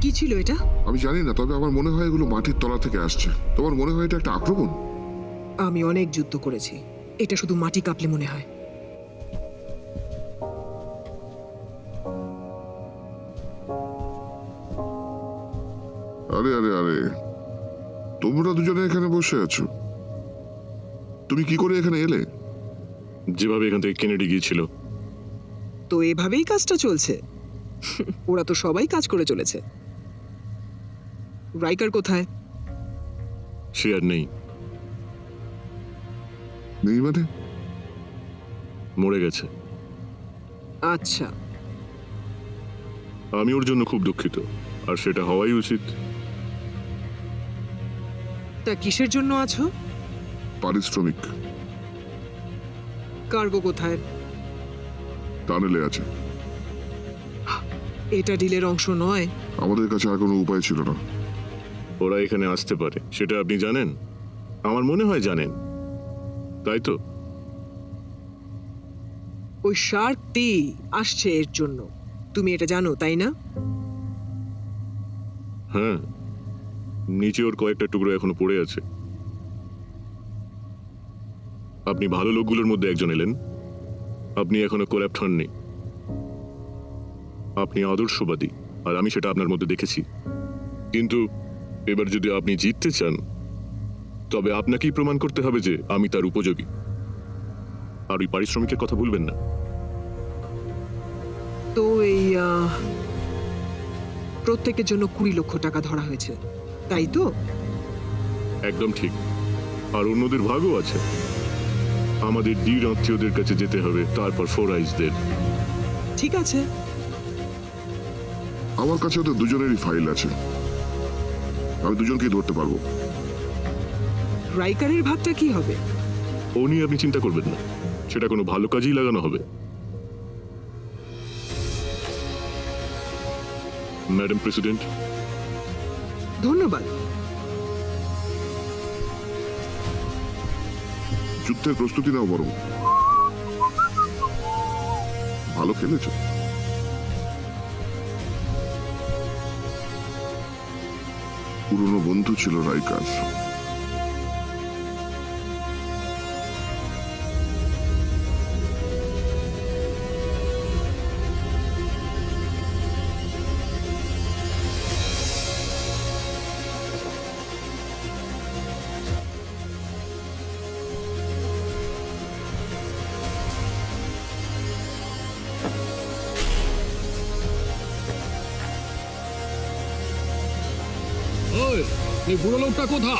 কি ছিল এটা? আমি জানি না, তবে আমার মনে হয় এগুলো মাটির তলা থেকে আসছে। তোমার মনে হয় এটা একটা আক্রমণ? আমি অনেক যুদ্ধ করেছি, এটা শুধু মাটি কাঁপলে মনে হয়। আরে আরে আরে, তোমরা দুজনে এখানে বসে আছো, তুমি কি করে এখানে এলে? যেভাবে এখান থেকে কেনেডি গিয়েছিল। তো এভাবেই কাজটা চলছে। ওরা তো সবাই কাজ করে চলেছে। রাইকার কোথায়? সে আর নেই, নেই মানে? মরে গেছে। আচ্ছা, আমি ওর জন্য খুব দুঃখিত, আর সেটা হওয়াই উচিত। তা কিসের জন্য আছো? পারিশ্রমিক। কার্গো কোথায়? টানেলে আছে। এটা ডিলের অংশ নয়। আমাদের কাছে আর কোনো উপায় ছিল না। ওরা এখানে আসতে পারে, সেটা আপনি জানেন? আমার মনে হয় জানেন, তাই তো? ওই শার্কটি আসছে এর জন্য, তুমি এটা জানো তাই না? হ্যাঁ, নিচে ওর কয়েকটা টুকরো এখনো পড়ে আছে। আপনি ভালো লোকগুলোর মধ্যে একজন এলেন। আপনি এখনো কোল্যাপ্ট হননি। আপনি আদর্শবাদী, আর আমি সেটা আপনার মধ্যে দেখেছি। কিন্তু এবার যদি আপনি জিততে চান, তবে আপনাকেই প্রমাণ করতে হবে যে আমি তার উপযোগী। আর ওই পারিশ্রমিকের কথা ভুলবেন না। তো এই প্রত্যেকের জন্য 20 লক্ষ টাকা ধরা হয়েছে, তাই তো? একদম ঠিক। আর অন্যদের ভাগও আছে। আমাদের ডির আত্মীয়দের কাছে যেতে হবে, তারপর ফোর আইসদের। ঠিক আছে, আমার কাছে ওদের দুজনেরই ফাইল আছে, আমি দুজনকেই ধরতে পারবো। রাইকারের ভাগটা কি হবে? ও নিয়ে আপনি চিন্তা করবেন না, সেটা কোনো ভালো কাজেই লাগানো হবে। ম্যাডাম প্রেসিডেন্ট, ধন্যবাদ। যুদ্ধের প্রস্তুতি নাও বরং। ভালো খেলেছ। পুরনো বন্ধু ছিল রাইকার। ওই, এই বুড়ো লোকটা কোথা?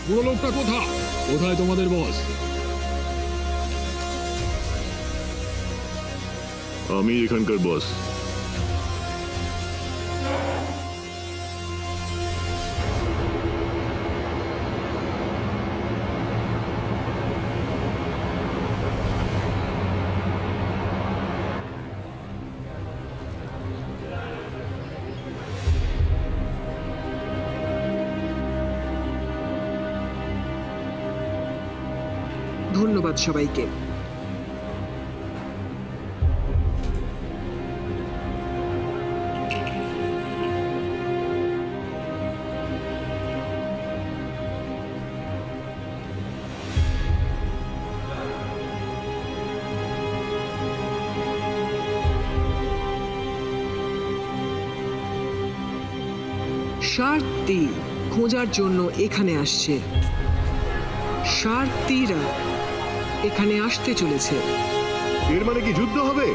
বুড়ো লোকটা কোথা? কোথায় তোমাদের বস? আমি এখানকার বস। ধন্যবাদ সবাইকে। শার্কটি খোঁজার জন্য এখানে আসছে। শার্কটিরা এখানে আসতে চলেছে। এর মানে কি যুদ্ধ হবে?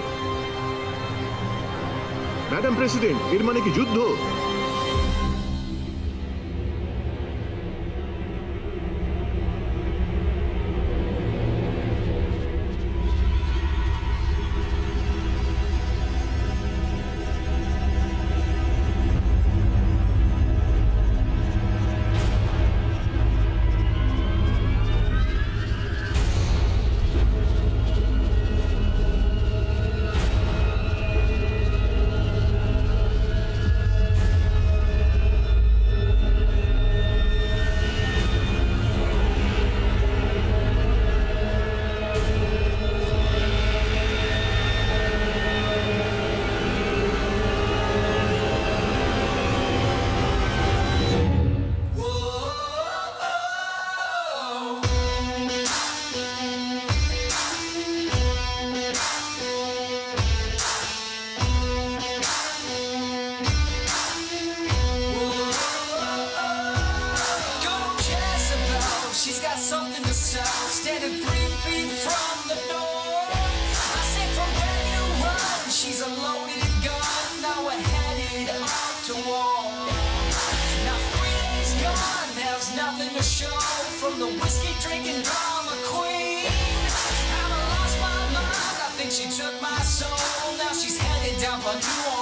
ম্যাডাম প্রেসিডেন্ট, এর মানে কি যুদ্ধ? drinking drama queen. Haven't lost my mind, I think she took my soul. Now she's headed down for New